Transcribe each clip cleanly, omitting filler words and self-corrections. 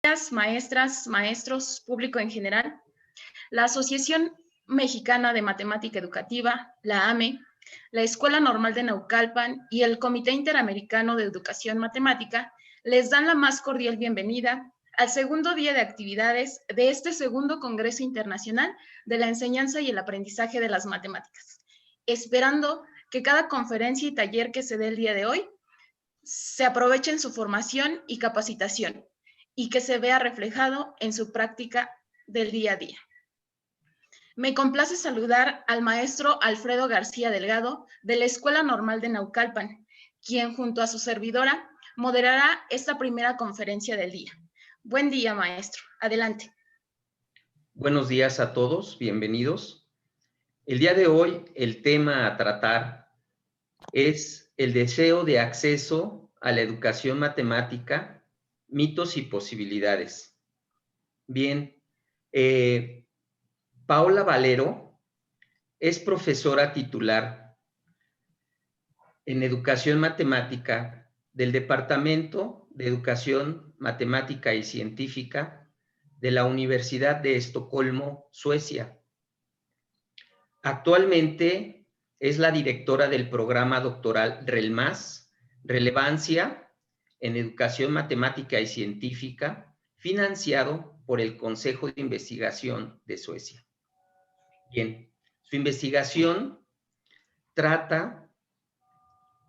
días, maestras, maestros, público en general. La Asociación Mexicana de Matemática Educativa, la AME, la Escuela Normal de Naucalpan y el Comité Interamericano de Educación Matemática les dan la más cordial bienvenida al segundo día de actividades de este segundo Congreso Internacional de la Enseñanza y el Aprendizaje de las Matemáticas, esperando que cada conferencia y taller que se dé el día de hoy se aproveche en su formación y capacitación y que se vea reflejado en su práctica del día a día. Me complace saludar al maestro Alfredo García Delgado de la Escuela Normal de Naucalpan, quien junto a su servidora moderará esta primera conferencia del día. Buen día, maestro. Adelante. Buenos días a todos, bienvenidos. El día de hoy el tema a tratar es el deseo de acceso a la educación matemática, mitos y posibilidades. Bien, Paola Valero es profesora titular en Educación Matemática del Departamento de Educación Matemática y Científica de la Universidad de Estocolmo, Suecia. Actualmente es la directora del programa doctoral RELMAS, Relevancia en Educación Matemática y Científica, financiado por el Consejo de Investigación de Suecia. Bien, su investigación trata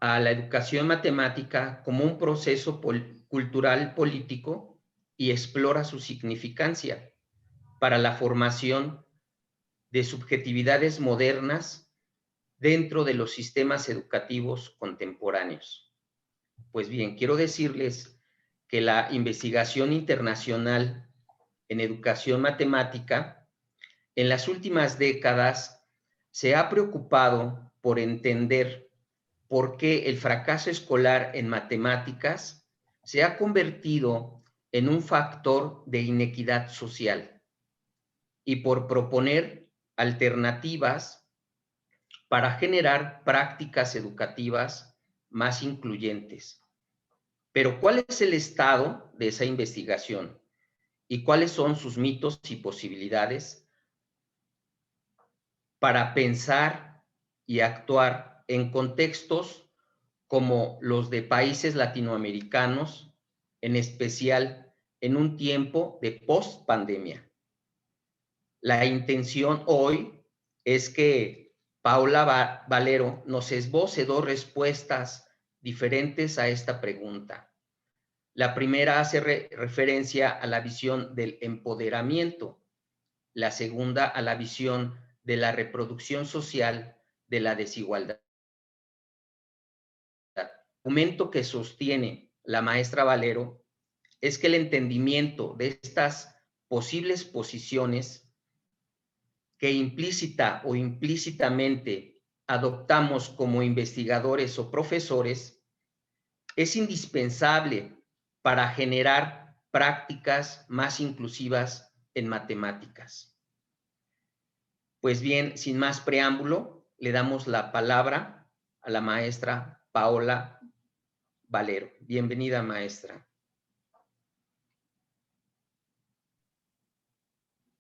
a la educación matemática como un proceso cultural político y explora su significancia para la formación de subjetividades modernas dentro de los sistemas educativos contemporáneos. Pues bien, quiero decirles que la investigación internacional en educación matemática en las últimas décadas se ha preocupado por entender por qué el fracaso escolar en matemáticas se ha convertido en un factor de inequidad social y por proponer alternativas para generar prácticas educativas más incluyentes. Pero ¿cuál es el estado de esa investigación? ¿Y cuáles son sus mitos y posibilidades para pensar y actuar en contextos como los de países latinoamericanos, en especial en un tiempo de post-pandemia? La intención hoy es que Paola Valero nos esboce dos respuestas diferentes a esta pregunta. La primera hace referencia a la visión del empoderamiento, la segunda a la visión de la reproducción social de la desigualdad. El argumento que sostiene la maestra Valero es que el entendimiento de estas posibles posiciones que implícita o implícitamente adoptamos como investigadores o profesores es indispensable para generar prácticas más inclusivas en matemáticas. Pues bien, sin más preámbulo, le damos la palabra a la maestra Paola Valero. Bienvenida, maestra.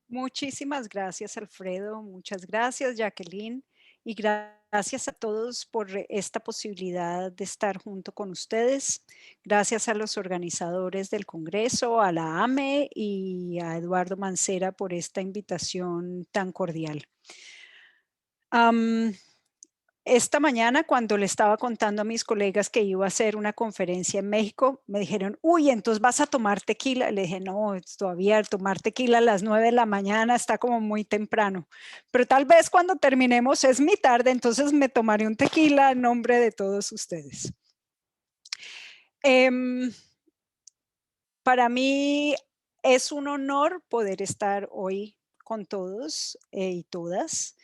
Muchísimas gracias, Alfredo. Muchas gracias, Jacqueline. Y gracias a todos por esta posibilidad de estar junto con ustedes. Gracias a los organizadores del Congreso, a la AME y a Eduardo Mancera por esta invitación tan cordial. Esta mañana, cuando le estaba contando a mis colegas que iba a hacer una conferencia en México, me dijeron, uy, entonces vas a tomar tequila. Le dije, no, todavía tomar tequila a las 9 de la mañana está como muy temprano. Pero tal vez cuando terminemos es mi tarde, entonces me tomaré un tequila en nombre de todos ustedes. Para mí es un honor poder estar hoy con todos y todas.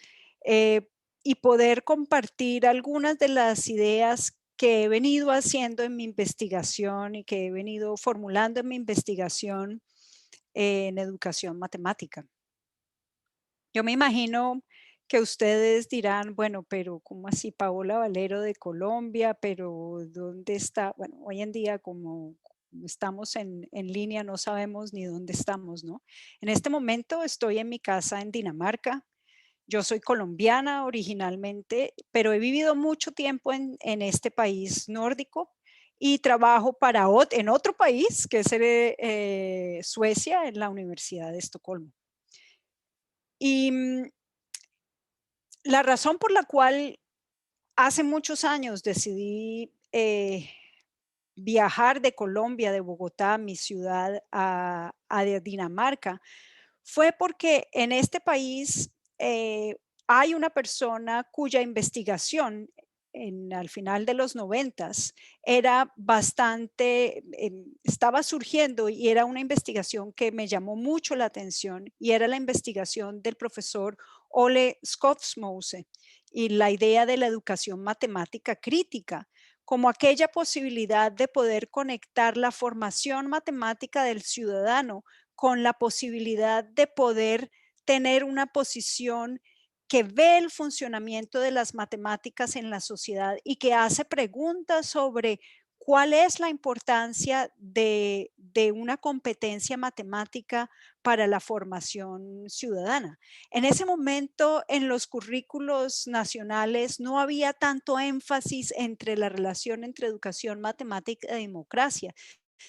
Y poder compartir algunas de las ideas que he venido haciendo en mi investigación y que he venido formulando en mi investigación en educación matemática. Yo me imagino que ustedes dirán, bueno, pero ¿cómo así Paola Valero de Colombia? Pero ¿dónde está? Bueno, hoy en día como estamos en línea, no sabemos ni dónde estamos, ¿no? En este momento estoy en mi casa en Dinamarca. Yo soy colombiana originalmente, pero he vivido mucho tiempo en este país nórdico y trabajo en otro país, que es Suecia, en la Universidad de Estocolmo. Y la razón por la cual hace muchos años decidí viajar de Colombia, de Bogotá, mi ciudad, a Dinamarca, fue porque en este país hay una persona cuya investigación al final de los 90s era bastante, estaba surgiendo y era una investigación que me llamó mucho la atención y era la investigación del profesor Ole Skofsmose y la idea de la educación matemática crítica como aquella posibilidad de poder conectar la formación matemática del ciudadano con la posibilidad de poder tener una posición que ve el funcionamiento de las matemáticas en la sociedad y que hace preguntas sobre cuál es la importancia de una competencia matemática para la formación ciudadana. En ese momento, en los currículos nacionales no había tanto énfasis entre la relación entre educación matemática y democracia.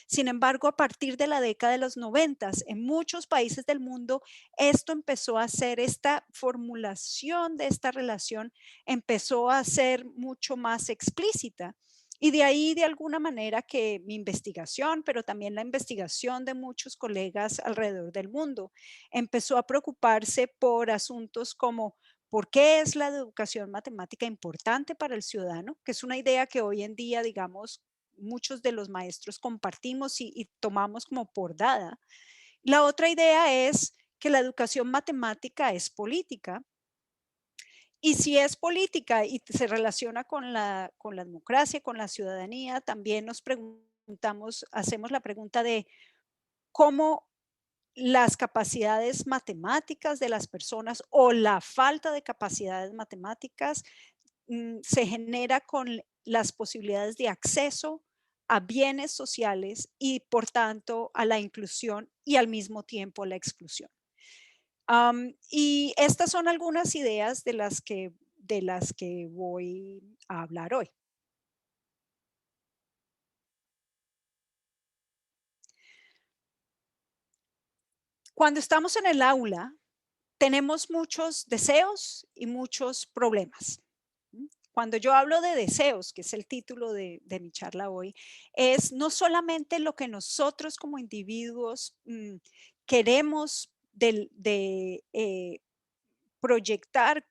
Sin embargo, a partir de la década de los 90, en muchos países del mundo, esto empezó a ser, esta formulación de esta relación empezó a ser mucho más explícita. Y de ahí, de alguna manera, que mi investigación, pero también la investigación de muchos colegas alrededor del mundo, empezó a preocuparse por asuntos como ¿por qué es la educación matemática importante para el ciudadano? Que es una idea que hoy en día, digamos, muchos de los maestros compartimos y tomamos como por dada. La otra idea es que la educación matemática es política. Y si es política y se relaciona con la democracia, con la ciudadanía, también nos preguntamos, hacemos la pregunta de cómo las capacidades matemáticas de las personas o la falta de capacidades matemáticas se genera con las posibilidades de acceso a bienes sociales y por tanto a la inclusión y al mismo tiempo a la exclusión. Y estas son algunas ideas de las que voy a hablar hoy. Cuando estamos en el aula, tenemos muchos deseos y muchos problemas. Cuando yo hablo de deseos, que es el título de mi charla hoy, es no solamente lo que nosotros como individuos queremos proyectar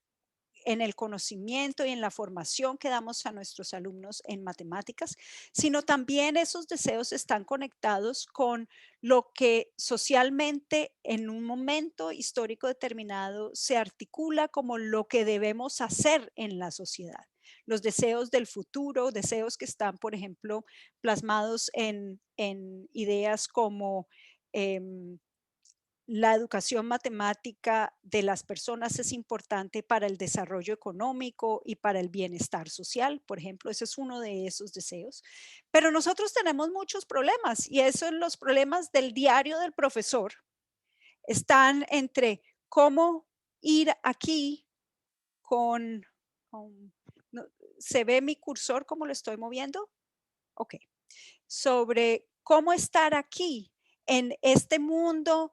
en el conocimiento y en la formación que damos a nuestros alumnos en matemáticas, sino también esos deseos están conectados con lo que socialmente en un momento histórico determinado se articula como lo que debemos hacer en la sociedad. Los deseos del futuro, deseos que están, por ejemplo, plasmados en ideas como la educación matemática de las personas es importante para el desarrollo económico y para el bienestar social, por ejemplo, ese es uno de esos deseos. Pero nosotros tenemos muchos problemas y esos son los problemas del diario del profesor. Están entre cómo ir aquí ¿se ve mi cursor cómo lo estoy moviendo? Ok. Sobre cómo estar aquí en este mundo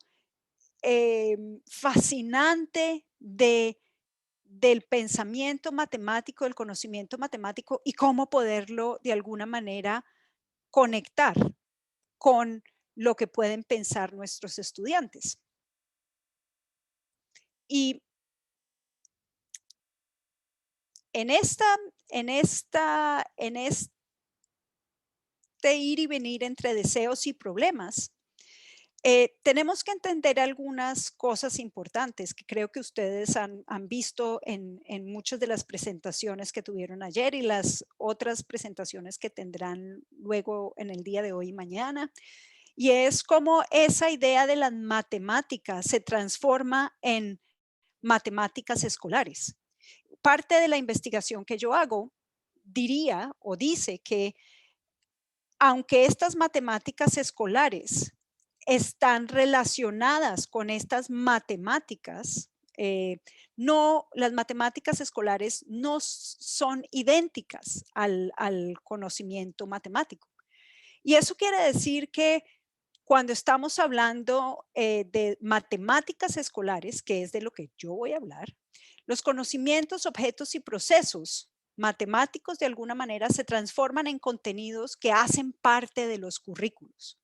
fascinante del pensamiento matemático, del conocimiento matemático y cómo poderlo de alguna manera conectar con lo que pueden pensar nuestros estudiantes. Y en este ir y venir entre deseos y problemas, tenemos que entender algunas cosas importantes que creo que ustedes han visto en muchas de las presentaciones que tuvieron ayer y las otras presentaciones que tendrán luego en el día de hoy y mañana. Y es cómo esa idea de las matemáticas se transforma en matemáticas escolares. Parte de la investigación que yo hago diría o dice que aunque estas matemáticas escolares están relacionadas con estas matemáticas, las matemáticas escolares no son idénticas al conocimiento matemático. Y eso quiere decir que cuando estamos hablando de matemáticas escolares, que es de lo que yo voy a hablar, los conocimientos, objetos y procesos matemáticos de alguna manera se transforman en contenidos que hacen parte de los currículos.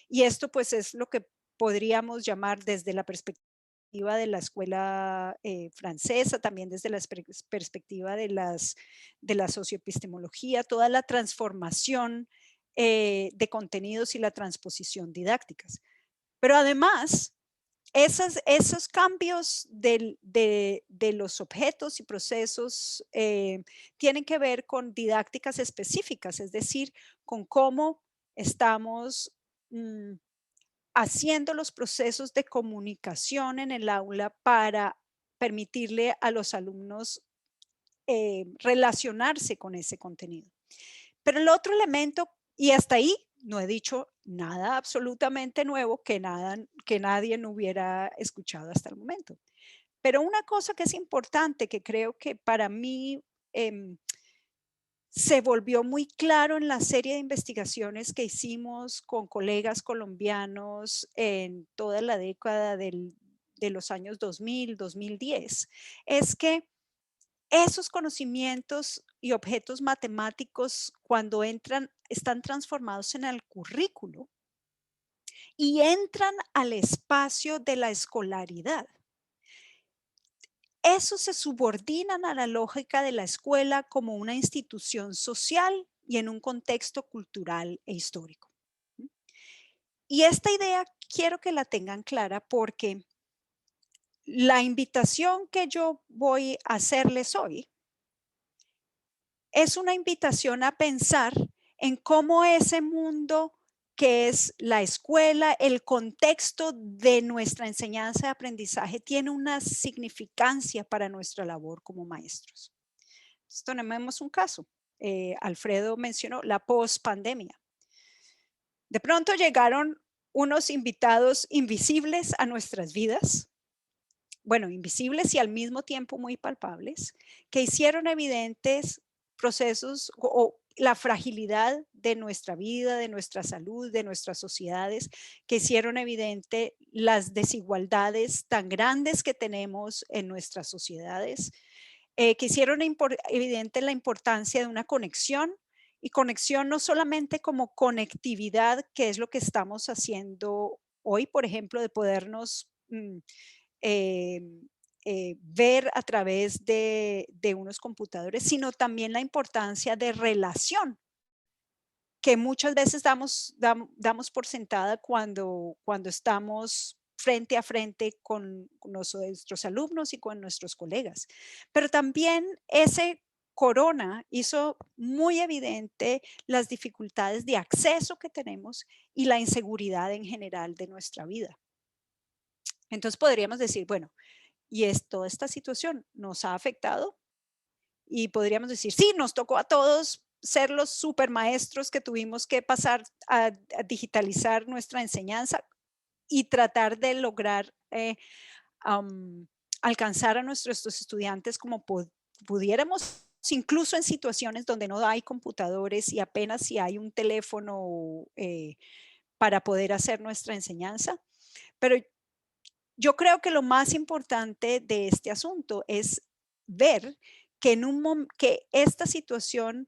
Y esto pues es lo que podríamos llamar desde la perspectiva de la escuela francesa, también desde la perspectiva de la socioepistemología, toda la transformación de contenidos y la transposición didácticas. Pero además, esos cambios de los objetos y procesos tienen que ver con didácticas específicas, es decir, con cómo estamos haciendo los procesos de comunicación en el aula para permitirle a los alumnos relacionarse con ese contenido. Pero el otro elemento, y hasta ahí no he dicho nada absolutamente nuevo que nadie no hubiera escuchado hasta el momento. Pero una cosa que es importante, que creo que para mí se volvió muy claro en la serie de investigaciones que hicimos con colegas colombianos en toda la década de los años 2000, 2010, es que esos conocimientos y objetos matemáticos, cuando están transformados en el currículo y entran al espacio de la escolaridad. Esos se subordinan a la lógica de la escuela como una institución social y en un contexto cultural e histórico. Y esta idea quiero que la tengan clara porque la invitación que yo voy a hacerles hoy es una invitación a pensar en cómo ese mundo que es la escuela, el contexto de nuestra enseñanza y aprendizaje tiene una significancia para nuestra labor como maestros. Entonces, tomemos un caso. Alfredo mencionó la pospandemia. De pronto llegaron unos invitados invisibles a nuestras vidas, bueno, invisibles y al mismo tiempo muy palpables, que hicieron evidentes procesos o la fragilidad de nuestra vida, de nuestra salud, de nuestras sociedades, que hicieron evidente las desigualdades tan grandes que tenemos en nuestras sociedades, que hicieron evidente la importancia de una conexión, y conexión no solamente como conectividad, que es lo que estamos haciendo hoy, por ejemplo, de podernos ver a través de unos computadores, sino también la importancia de relación, que muchas veces damos por sentada cuando estamos frente a frente con nuestros alumnos y con nuestros colegas. Pero también ese corona hizo muy evidente las dificultades de acceso que tenemos y la inseguridad en general de nuestra vida. Entonces podríamos decir, bueno, y toda esta situación nos ha afectado y podríamos decir, sí, nos tocó a todos ser los supermaestros que tuvimos que pasar a digitalizar nuestra enseñanza y tratar de lograr alcanzar a nuestros estudiantes como pudiéramos, incluso en situaciones donde no hay computadores y apenas si hay un teléfono para poder hacer nuestra enseñanza. Pero yo creo que lo más importante de este asunto es ver que, que esta situación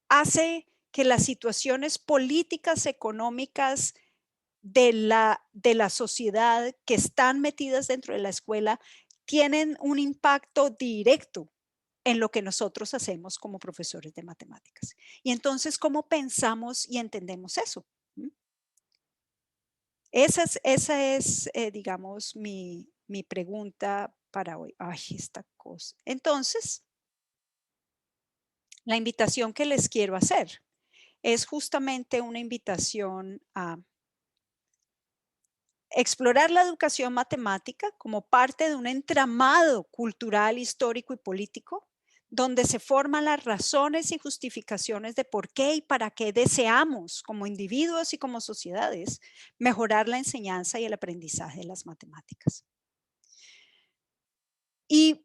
hace que las situaciones políticas, económicas de la sociedad que están metidas dentro de la escuela tienen un impacto directo en lo que nosotros hacemos como profesores de matemáticas. Y entonces, ¿cómo pensamos y entendemos eso? Esa es digamos, mi pregunta para hoy. Ay, esta cosa. Entonces, la invitación que les quiero hacer es justamente una invitación a explorar la educación matemática como parte de un entramado cultural, histórico y político donde se forman las razones y justificaciones de por qué y para qué deseamos como individuos y como sociedades mejorar la enseñanza y el aprendizaje de las matemáticas. Y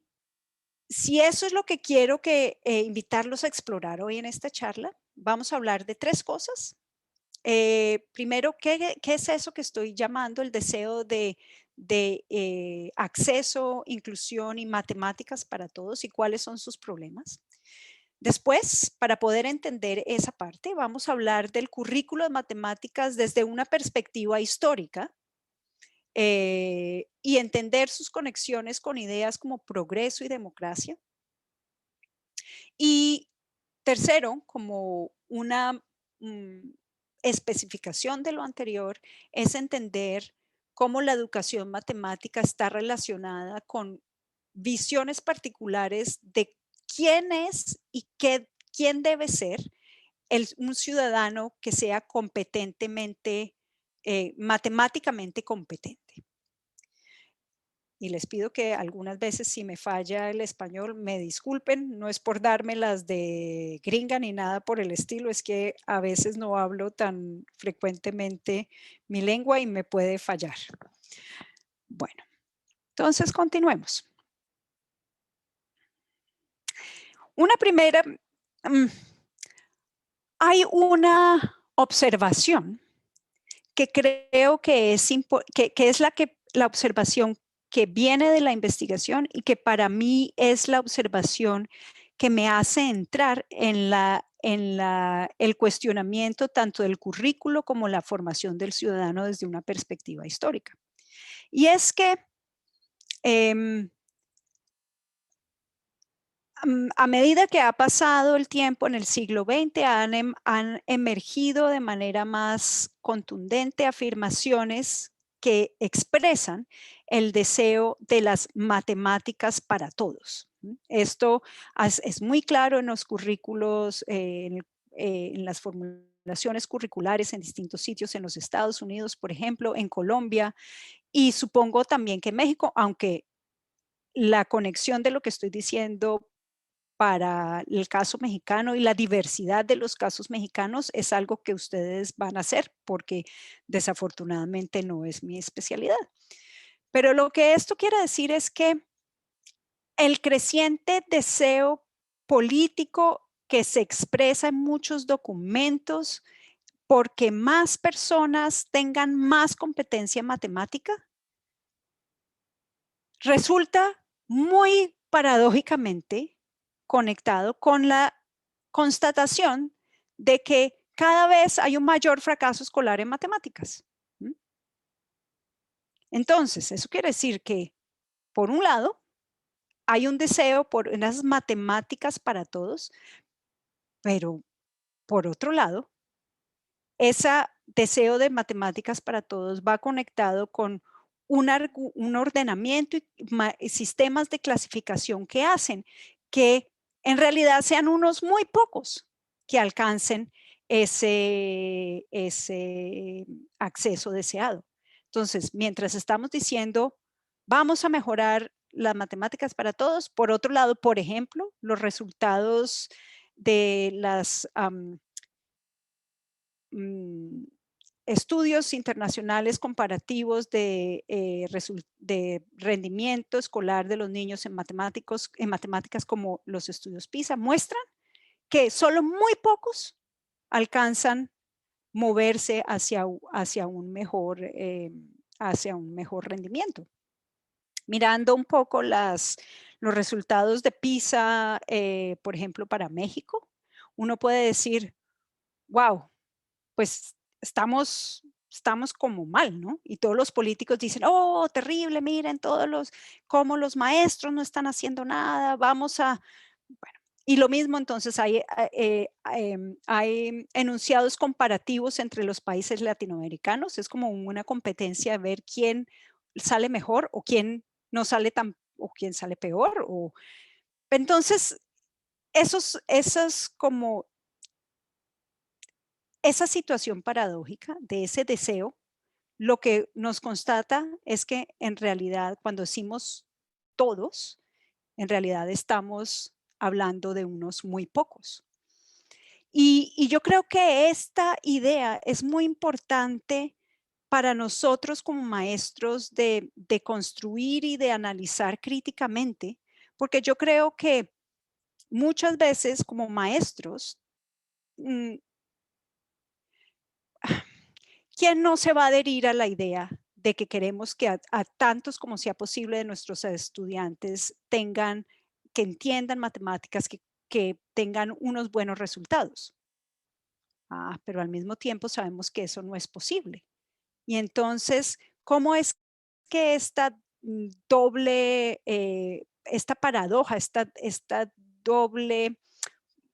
si eso es lo que quiero invitarlos a explorar hoy en esta charla, vamos a hablar de 3 cosas. Primero, ¿qué es eso que estoy llamando el deseo de acceso, inclusión y matemáticas para todos y cuáles son sus problemas? Después, para poder entender esa parte, vamos a hablar del currículo de matemáticas desde una perspectiva histórica y entender sus conexiones con ideas como progreso y democracia. Y tercero, como una especificación de lo anterior, es entender cómo la educación matemática está relacionada con visiones particulares de quién es y quién debe ser un ciudadano que sea competentemente, matemáticamente competente. Y les pido que algunas veces si me falla el español me disculpen, no es por darme las de gringa ni nada por el estilo, es que a veces no hablo tan frecuentemente mi lengua y me puede fallar. Bueno, entonces continuemos. Una primera, hay una observación que creo que es la observación que viene de la investigación y que para mí es la observación que me hace entrar en el cuestionamiento tanto del currículo como la formación del ciudadano desde una perspectiva histórica. Y es que a medida que ha pasado el tiempo en el siglo XX han emergido de manera más contundente afirmaciones que expresan el deseo de las matemáticas para todos. Esto es muy claro en los currículos, en las formulaciones curriculares en distintos sitios en los Estados Unidos, por ejemplo, en Colombia, y supongo también que en México, aunque la conexión de lo que estoy diciendo para el caso mexicano y la diversidad de los casos mexicanos es algo que ustedes van a hacer porque desafortunadamente no es mi especialidad. Pero lo que esto quiere decir es que el creciente deseo político que se expresa en muchos documentos porque más personas tengan más competencia en matemática resulta muy paradójicamente conectado con la constatación de que cada vez hay un mayor fracaso escolar en matemáticas. Entonces, eso quiere decir que, por un lado, hay un deseo por unas matemáticas para todos, pero por otro lado, ese deseo de matemáticas para todos va conectado con un ordenamiento y sistemas de clasificación que hacen que en realidad sean unos muy pocos que alcancen ese acceso deseado. Entonces, mientras estamos diciendo, vamos a mejorar las matemáticas para todos, por otro lado, por ejemplo, los resultados de las estudios internacionales comparativos de rendimiento escolar de los niños en matemáticas como los estudios PISA muestran que solo muy pocos alcanzan moverse hacia un mejor rendimiento. Mirando un poco los resultados de PISA, por ejemplo, para México, uno puede decir, wow, pues estamos como mal, ¿no? Y todos los políticos dicen, oh, terrible, miren cómo los maestros no están haciendo nada, bueno. Y lo mismo entonces hay enunciados comparativos entre los países latinoamericanos, es como una competencia de ver quién sale mejor o quién no sale o quién sale peor. Entonces, esa situación paradójica de ese deseo, lo que nos constata es que en realidad cuando decimos todos, en realidad estamos hablando de unos muy pocos. Y yo creo que esta idea es muy importante para nosotros como maestros de construir y de analizar críticamente, porque yo creo que muchas veces como maestros, ¿quién no se va a adherir a la idea de que queremos que a tantos como sea posible de nuestros estudiantes que entiendan matemáticas, que tengan unos buenos resultados? Pero al mismo tiempo sabemos que eso no es posible. Y entonces, ¿cómo es que esta doble, esta paradoja, esta doble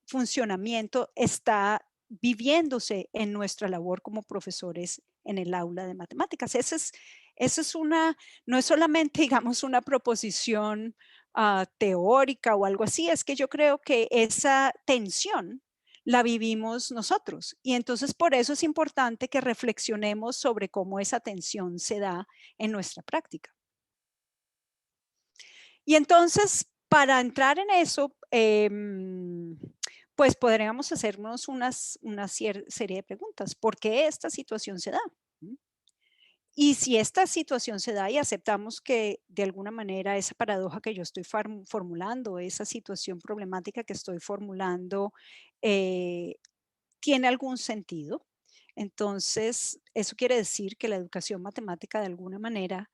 funcionamiento está viviéndose en nuestra labor como profesores en el aula de matemáticas? Esa es no es solamente, digamos, una proposición teórica o algo así, es que yo creo que esa tensión la vivimos nosotros. Y entonces por eso es importante que reflexionemos sobre cómo esa tensión se da en nuestra práctica. Y entonces, para entrar en eso, pues podríamos hacernos una serie de preguntas. ¿Por qué esta situación se da? Y si esta situación se da y aceptamos que de alguna manera esa paradoja que yo estoy formulando, esa situación problemática que estoy formulando, tiene algún sentido, entonces eso quiere decir que la educación matemática de alguna manera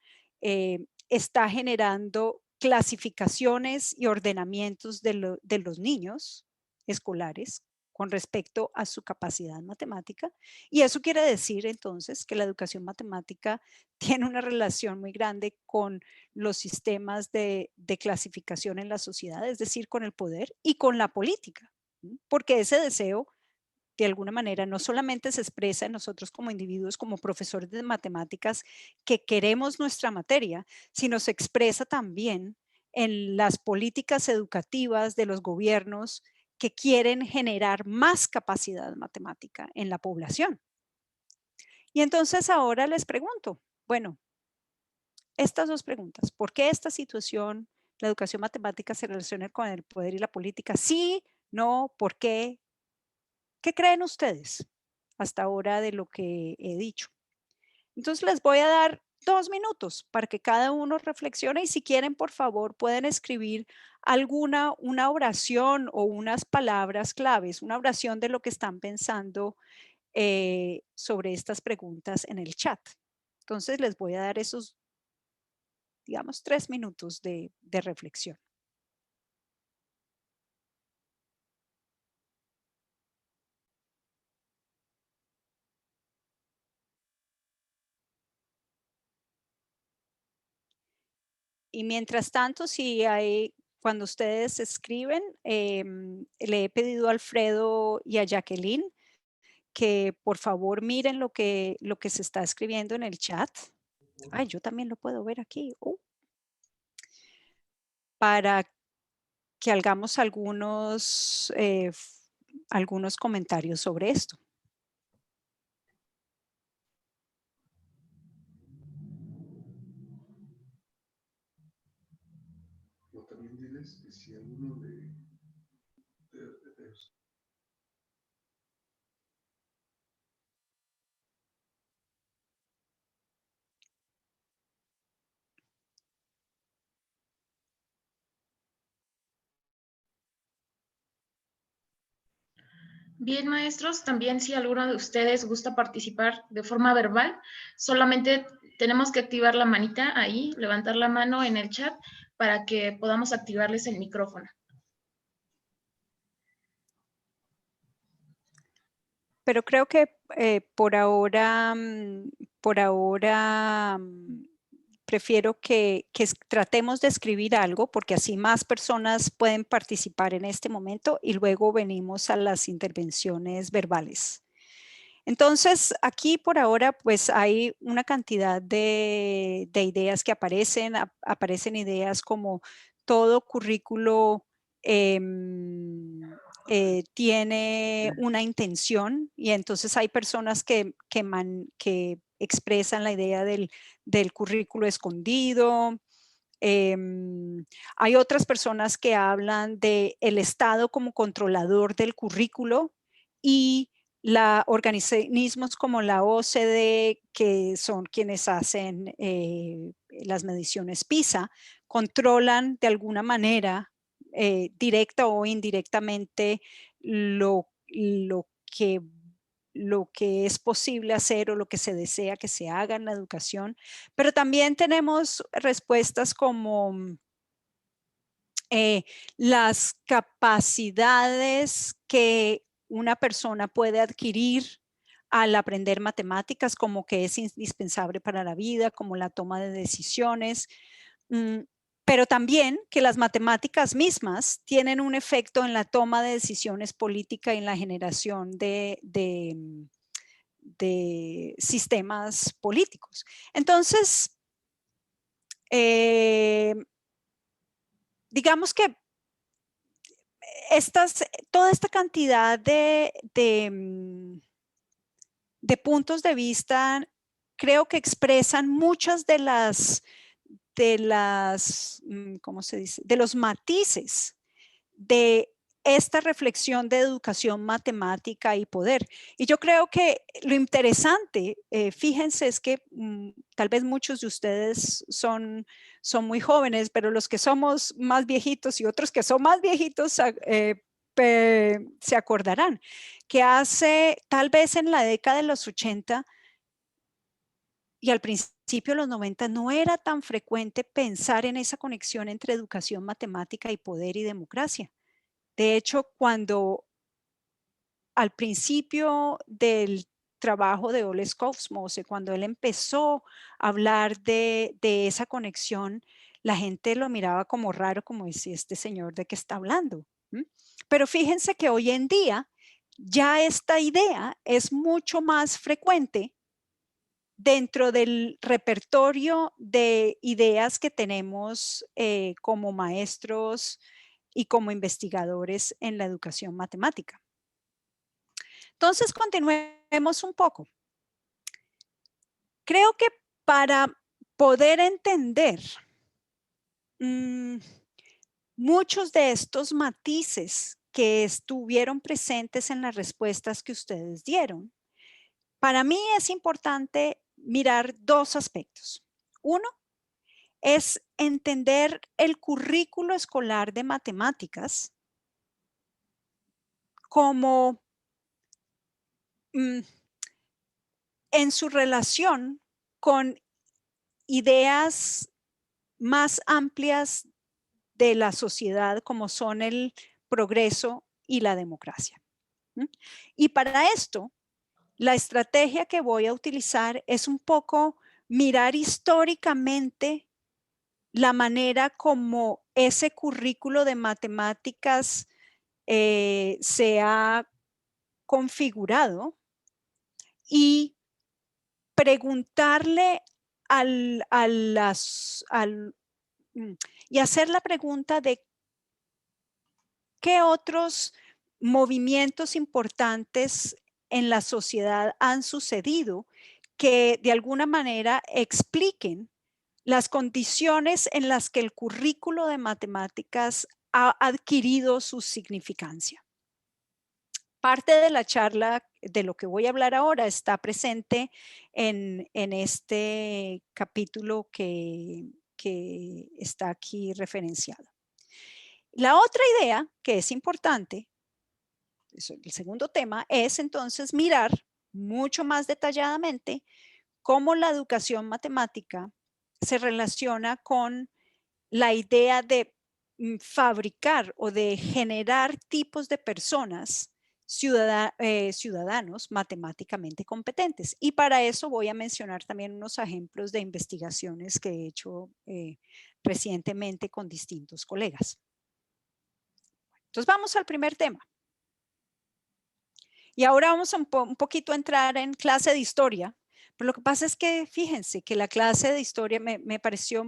está generando clasificaciones y ordenamientos de los niños escolares con respecto a su capacidad matemática. Y eso quiere decir entonces que la educación matemática tiene una relación muy grande con los sistemas de clasificación en la sociedad, es decir, con el poder y con la política, porque ese deseo de alguna manera no solamente se expresa en nosotros como individuos, como profesores de matemáticas que queremos nuestra materia, sino se expresa también en las políticas educativas de los gobiernos que quieren generar más capacidad matemática en la población. Y entonces ahora les pregunto, bueno, estas dos preguntas, ¿por qué esta situación, la educación matemática se relaciona con el poder y la política? Sí, no, ¿por qué? ¿Qué creen ustedes hasta ahora de lo que he dicho? Entonces les voy a dar 2 minutos para que cada uno reflexione y si quieren, por favor, pueden escribir una oración o unas palabras claves, una oración de lo que están pensando sobre estas preguntas en el chat. Entonces les voy a dar esos, digamos, 3 minutos de reflexión. Y mientras tanto, cuando ustedes escriben, le he pedido a Alfredo y a Jacqueline que por favor miren lo que se está escribiendo en el chat. Ay, yo también lo puedo ver aquí. Para que hagamos algunos comentarios sobre esto. También diles que si alguno de Bien, maestros, también si alguno de ustedes gusta participar de forma verbal, solamente tenemos que activar la manita ahí, levantar la mano en el chat para que podamos activarles el micrófono. Pero creo que por ahora prefiero que tratemos de escribir algo porque así más personas pueden participar en este momento y luego venimos a las intervenciones verbales. Entonces, aquí por ahora, pues hay una cantidad de ideas que aparecen. Aparecen ideas como todo currículo tiene una intención y entonces hay personas que expresan la idea del currículo escondido. Hay otras personas que hablan de el Estado como controlador del currículo y organismos como la OCDE, que son quienes hacen las mediciones PISA, controlan de alguna manera, directa o indirectamente, lo que es posible hacer o lo que se desea que se haga en la educación. Pero también tenemos respuestas como las capacidades que una persona puede adquirir al aprender matemáticas, como que es indispensable para la vida, como la toma de decisiones, pero también que las matemáticas mismas tienen un efecto en la toma de decisiones políticas y en la generación de sistemas políticos. Entonces, digamos que toda esta cantidad de puntos de vista creo que expresan muchas de ¿cómo se dice? De los matices de esta reflexión de educación matemática y poder. Y yo creo que lo interesante, fíjense, es que tal vez muchos de ustedes son muy jóvenes, pero los que somos más viejitos y otros que son más viejitos se acordarán que hace, tal vez en la década de los 80 y al principio de los 90, no era tan frecuente pensar en esa conexión entre educación matemática y poder y democracia. De hecho, cuando al principio del trabajo de Ole Skoutsmose, cuando él empezó a hablar de esa conexión, la gente lo miraba como raro, como decía, este señor, ¿de qué está hablando? Pero fíjense que hoy en día ya esta idea es mucho más frecuente dentro del repertorio de ideas que tenemos como maestros y como investigadores en la educación matemática. Entonces, continuemos un poco. Creo que para poder entender muchos de estos matices que estuvieron presentes en las respuestas que ustedes dieron, para mí es importante mirar dos aspectos. Uno es entender el currículo escolar de matemáticas como en su relación con ideas más amplias de la sociedad, como son el progreso y la democracia. Y para esto, la estrategia que voy a utilizar es un poco mirar históricamente la manera como ese currículo de matemáticas se ha configurado y preguntarle y hacer la pregunta de qué otros movimientos importantes en la sociedad han sucedido que de alguna manera expliquen las condiciones en las que el currículo de matemáticas ha adquirido su significancia. Parte de la charla de lo que voy a hablar ahora está presente en este capítulo que está aquí referenciado. La otra idea que es importante, el segundo tema, es entonces mirar mucho más detalladamente cómo la educación matemática se relaciona con la idea de fabricar o de generar tipos de personas, ciudadanos matemáticamente competentes. Y para eso voy a mencionar también unos ejemplos de investigaciones que he hecho recientemente con distintos colegas. Entonces vamos al primer tema. Y ahora vamos a un poquito a entrar en clase de historia. Pero lo que pasa es que fíjense que la clase de historia me pareció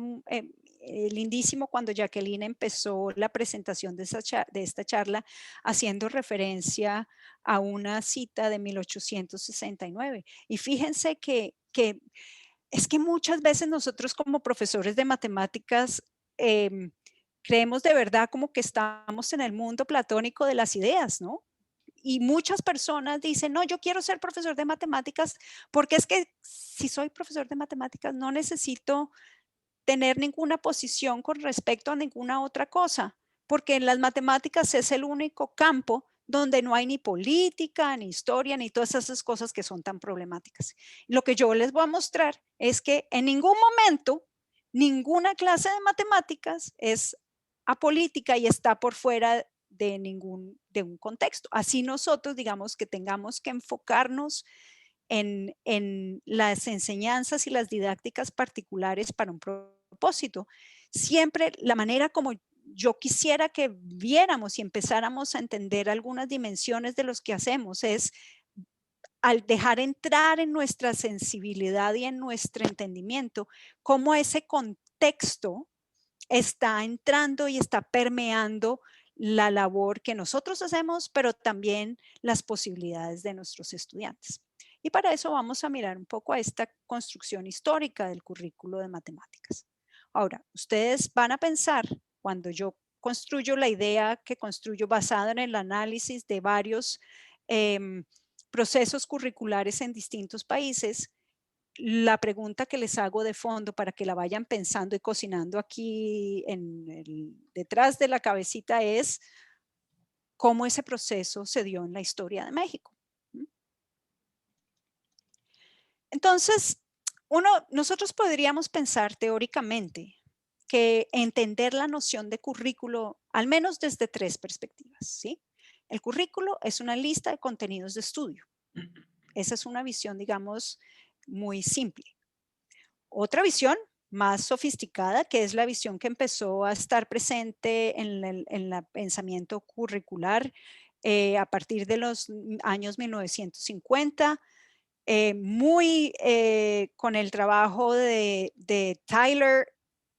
lindísimo cuando Jacqueline empezó la presentación de esta charla haciendo referencia a una cita de 1869. Y fíjense que es que muchas veces nosotros como profesores de matemáticas creemos de verdad como que estamos en el mundo platónico de las ideas, ¿no? Y muchas personas dicen, no, yo quiero ser profesor de matemáticas porque es que si soy profesor de matemáticas no necesito tener ninguna posición con respecto a ninguna otra cosa, porque en las matemáticas es el único campo donde no hay ni política, ni historia, ni todas esas cosas que son tan problemáticas. Lo que yo les voy a mostrar es que en ningún momento ninguna clase de matemáticas es apolítica y está por fuera de un contexto. Así nosotros, digamos, que tengamos que enfocarnos en las enseñanzas y las didácticas particulares para un propósito. Siempre la manera como yo quisiera que viéramos y empezáramos a entender algunas dimensiones de los que hacemos es al dejar entrar en nuestra sensibilidad y en nuestro entendimiento cómo ese contexto está entrando y está permeando la labor que nosotros hacemos, pero también las posibilidades de nuestros estudiantes. Y para eso vamos a mirar un poco a esta construcción histórica del currículo de matemáticas. Ahora, ustedes van a pensar, cuando yo construyo la idea que construyo basada en el análisis de varios procesos curriculares en distintos países, la pregunta que les hago de fondo para que la vayan pensando y cocinando aquí detrás de la cabecita es cómo ese proceso se dio en la historia de México. Entonces, nosotros podríamos pensar teóricamente que entender la noción de currículo, al menos desde tres perspectivas, ¿sí? El currículo es una lista de contenidos de estudio. Esa es una visión, digamos, muy simple. Otra visión más sofisticada, que es la visión que empezó a estar presente en el pensamiento curricular a partir de los años 1950, con el trabajo de Tyler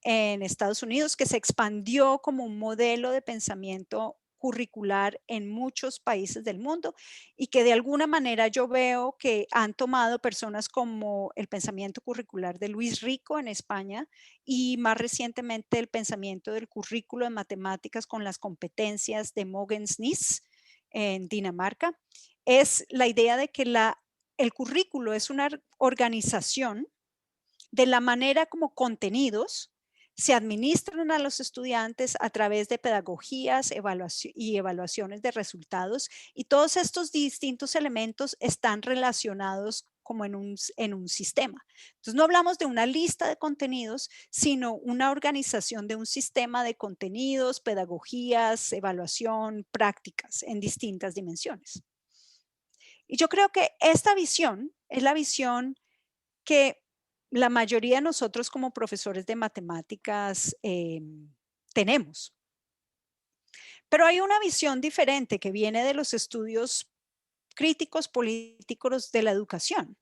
en Estados Unidos, que se expandió como un modelo de pensamiento curricular en muchos países del mundo y que de alguna manera yo veo que han tomado personas como el pensamiento curricular de Luis Rico en España y más recientemente el pensamiento del currículo de matemáticas con las competencias de Mogens Nies en Dinamarca. Es la idea de que el currículo es una organización de la manera como contenidos se administran a los estudiantes a través de pedagogías y evaluaciones de resultados, y todos estos distintos elementos están relacionados como en un sistema. Entonces no hablamos de una lista de contenidos, sino una organización de un sistema de contenidos, pedagogías, evaluación, prácticas en distintas dimensiones. Y yo creo que esta visión es la visión que la mayoría de nosotros como profesores de matemáticas tenemos. Pero hay una visión diferente que viene de los estudios críticos políticos de la educación,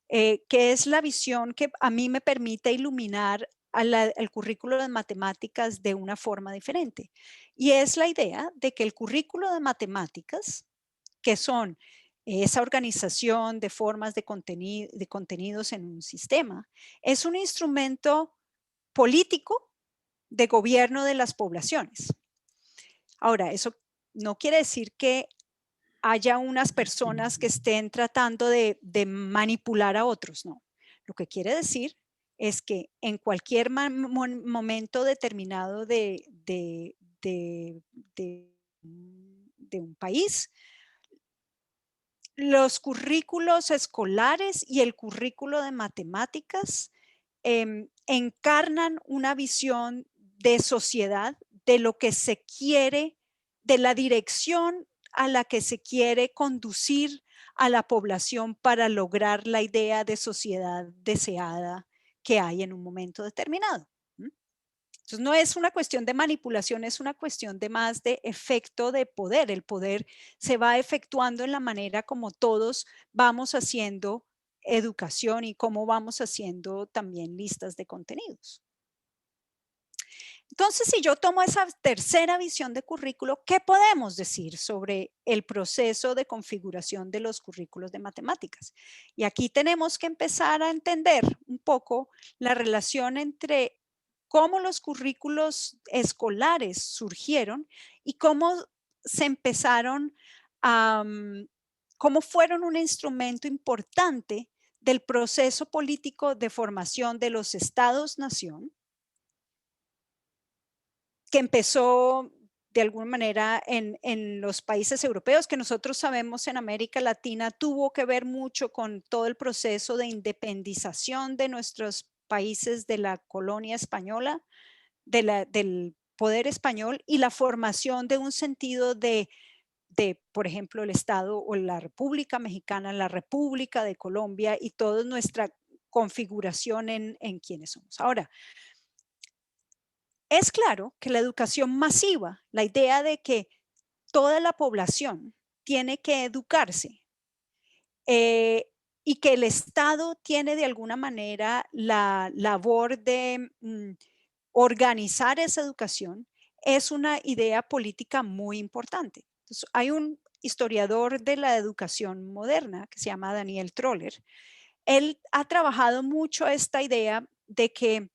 que es la visión que a mí me permite iluminar el currículo de matemáticas de una forma diferente. Y es la idea de que el currículo de matemáticas, que son esa organización de formas de contenidos en un sistema, es un instrumento político de gobierno de las poblaciones. Ahora, eso no quiere decir que haya unas personas que estén tratando de manipular a otros, no. Lo que quiere decir es que en cualquier momento determinado de un país, los currículos escolares y el currículo de matemáticas encarnan una visión de sociedad, de lo que se quiere, de la dirección a la que se quiere conducir a la población para lograr la idea de sociedad deseada que hay en un momento determinado. Entonces no es una cuestión de manipulación, es una cuestión de más de efecto de poder. El poder se va efectuando en la manera como todos vamos haciendo educación y cómo vamos haciendo también listas de contenidos. Entonces, si yo tomo esa tercera visión de currículo, ¿qué podemos decir sobre el proceso de configuración de los currículos de matemáticas? Y aquí tenemos que empezar a entender un poco la relación entre cómo los currículos escolares surgieron y cómo se empezaron a, cómo fueron un instrumento importante del proceso político de formación de los estados-nación, que empezó de alguna manera en los países europeos, que nosotros sabemos en América Latina tuvo que ver mucho con todo el proceso de independización de nuestros países de la colonia española, del poder español y la formación de un sentido de, por ejemplo, el Estado o la República Mexicana, la República de Colombia y toda nuestra configuración en quiénes somos. Ahora, es claro que la educación masiva, la idea de que toda la población tiene que educarse y que el Estado tiene de alguna manera la labor de organizar esa educación, es una idea política muy importante. Entonces, hay un historiador de la educación moderna que se llama Daniel Troller. Él ha trabajado mucho esta idea de que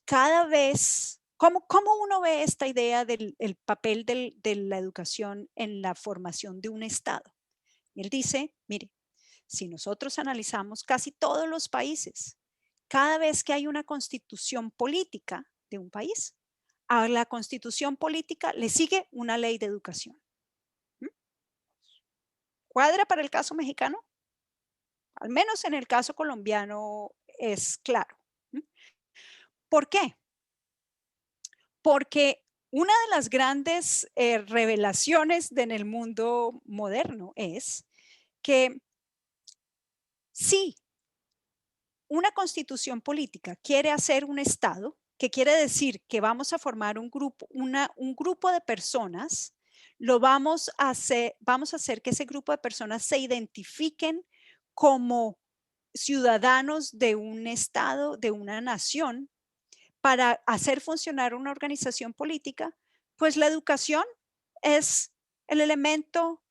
cada vez, ¿cómo uno ve esta idea del el papel de la educación en la formación de un Estado? Y él dice, mire, si nosotros analizamos casi todos los países, cada vez que hay una constitución política de un país, a la constitución política le sigue una ley de educación. ¿Cuadra para el caso mexicano? Al menos en el caso colombiano es claro. ¿Por qué? Porque una de las grandes revelaciones en el mundo moderno es que sí, una constitución política quiere hacer un Estado, que quiere decir que vamos a formar un grupo, un grupo de personas, vamos a hacer que ese grupo de personas se identifiquen como ciudadanos de un Estado, de una nación, para hacer funcionar una organización política, pues la educación es el elemento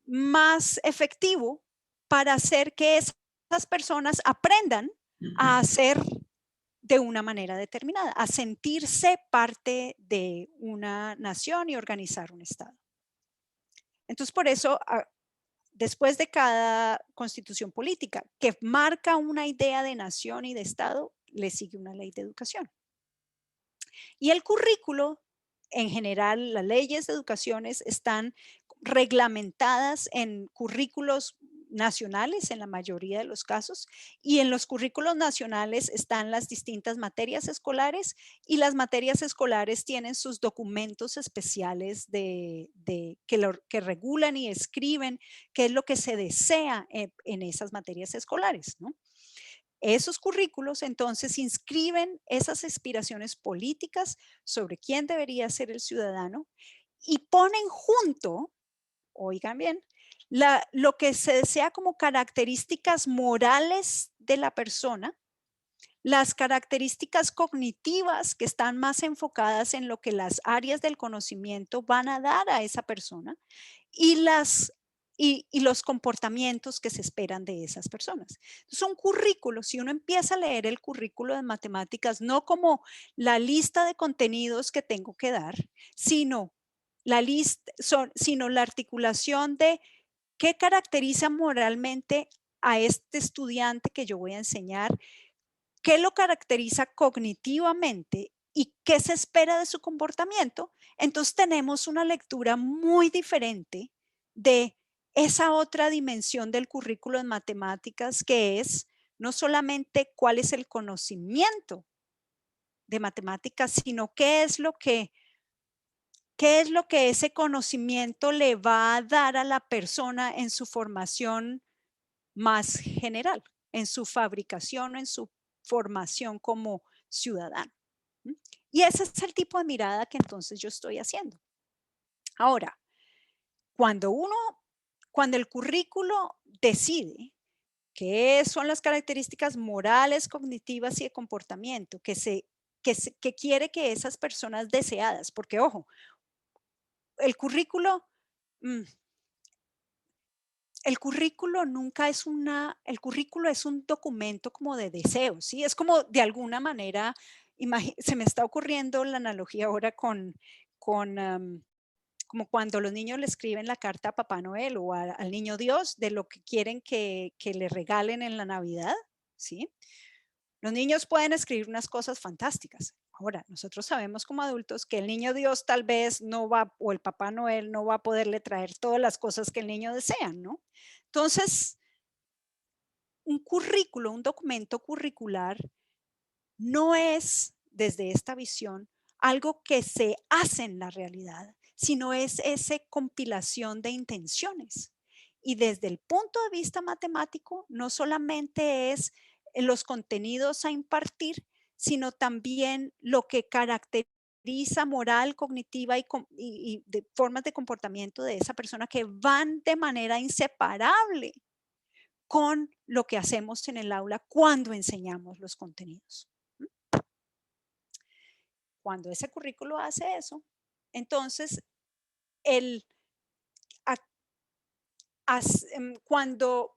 más efectivo para hacer que esas personas aprendan a hacer de una manera determinada, a sentirse parte de una nación y organizar un Estado. Entonces, por eso, después de cada constitución política que marca una idea de nación y de Estado, le sigue una ley de educación. Y el currículo, en general, las leyes de educaciones están reglamentadas en currículos nacionales en la mayoría de los casos, y en los currículos nacionales están las distintas materias escolares, y las materias escolares tienen sus documentos especiales que regulan y escriben qué es lo que se desea en esas materias escolares, ¿no? Esos currículos entonces inscriben esas aspiraciones políticas sobre quién debería ser el ciudadano y ponen junto, oigan bien, lo que se desea como características morales de la persona, las características cognitivas que están más enfocadas en lo que las áreas del conocimiento van a dar a esa persona y los comportamientos que se esperan de esas personas. Entonces, un currículo, si uno empieza a leer el currículo de matemáticas, no como la lista de contenidos que tengo que dar, sino sino la articulación de qué caracteriza moralmente a este estudiante que yo voy a enseñar, qué lo caracteriza cognitivamente y qué se espera de su comportamiento, entonces tenemos una lectura muy diferente de esa otra dimensión del currículo en matemáticas, que es no solamente cuál es el conocimiento de matemáticas, sino qué es lo que ese conocimiento le va a dar a la persona en su formación más general, en su fabricación, en su formación como ciudadano. Y ese es el tipo de mirada que entonces yo estoy haciendo. Ahora, cuando el currículo decide qué son las características morales, cognitivas y de comportamiento que quiere que esas personas deseadas, porque ojo, el currículo nunca es el currículo es un documento como de deseos, ¿sí? Es como de alguna manera se me está ocurriendo la analogía ahora con como cuando los niños le escriben la carta a Papá Noel o al Niño Dios de lo que quieren que le regalen en la Navidad, ¿sí? Los niños pueden escribir unas cosas fantásticas. Ahora, nosotros sabemos como adultos que el Niño Dios tal vez no va, o el Papá Noel no va a poderle traer todas las cosas que el niño desea, ¿no? Entonces, un currículo, un documento curricular no es, desde esta visión, algo que se hace en la realidad, sino es esa compilación de intenciones. Y desde el punto de vista matemático, no solamente es los contenidos a impartir, sino también lo que caracteriza moral, cognitiva y de formas de comportamiento de esa persona que van de manera inseparable con lo que hacemos en el aula cuando enseñamos los contenidos. Cuando ese currículo hace eso, entonces cuando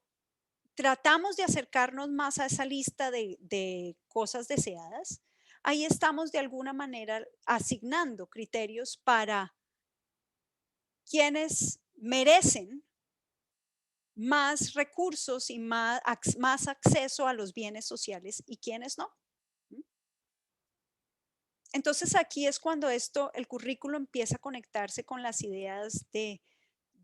tratamos de acercarnos más a esa lista de cosas deseadas, ahí estamos de alguna manera asignando criterios para quienes merecen más recursos y más acceso a los bienes sociales y quienes no. Entonces aquí es cuando el currículo empieza a conectarse con las ideas de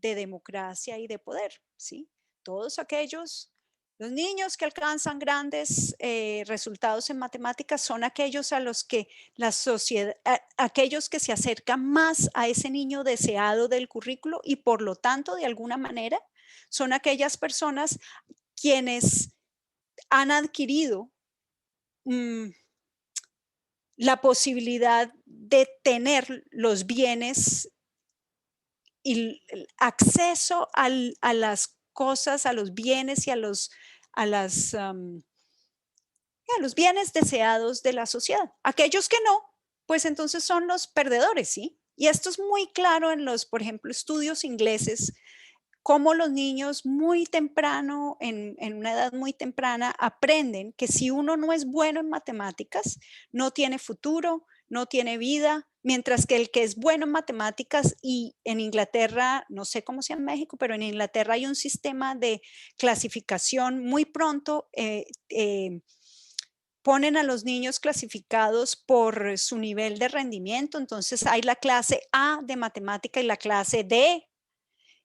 democracia y de poder, ¿sí? Todos aquellos, los niños que alcanzan grandes resultados en matemáticas son aquellos a los que la sociedad, aquellos que se acercan más a ese niño deseado del currículo y por lo tanto, de alguna manera, son aquellas personas quienes han adquirido la posibilidad de tener los bienes y el acceso a las cosas, a los bienes y a los bienes deseados de la sociedad. Aquellos que no, pues entonces son los perdedores, ¿sí? Y esto es muy claro en los, por ejemplo, estudios ingleses, cómo los niños muy temprano, en una edad muy temprana, aprenden que si uno no es bueno en matemáticas, no tiene futuro, no tiene vida, mientras que el que es bueno en matemáticas, y en Inglaterra, no sé cómo sea en México, pero en Inglaterra hay un sistema de clasificación muy pronto, ponen a los niños clasificados por su nivel de rendimiento, entonces hay la clase A de matemática y la clase D.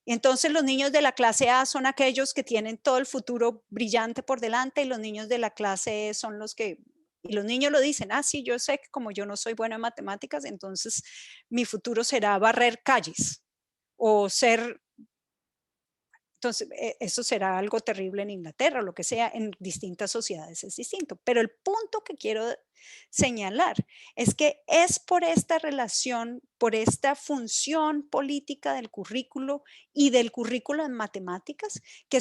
Entonces los niños de la clase A son aquellos que tienen todo el futuro brillante por delante y los niños de la clase E son los que, y los niños lo dicen, sí, yo sé que como yo no soy buena en matemáticas, entonces mi futuro será barrer calles o ser, entonces eso será algo terrible en Inglaterra o lo que sea, en distintas sociedades es distinto. Pero el punto que quiero señalar es que es por esta relación, por esta función política del currículo y del currículo en matemáticas, que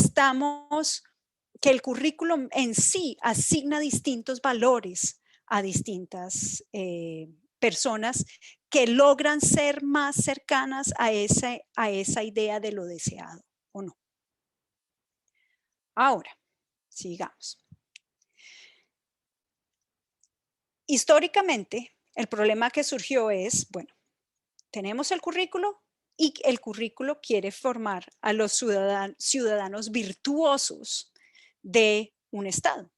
el currículo en sí asigna distintos valores a distintas personas que logran ser más cercanas a esa idea de lo deseado o no. Ahora, sigamos. Históricamente, el problema que surgió es, bueno, tenemos el currículo y el currículo quiere formar a los ciudadanos virtuosos de un estado.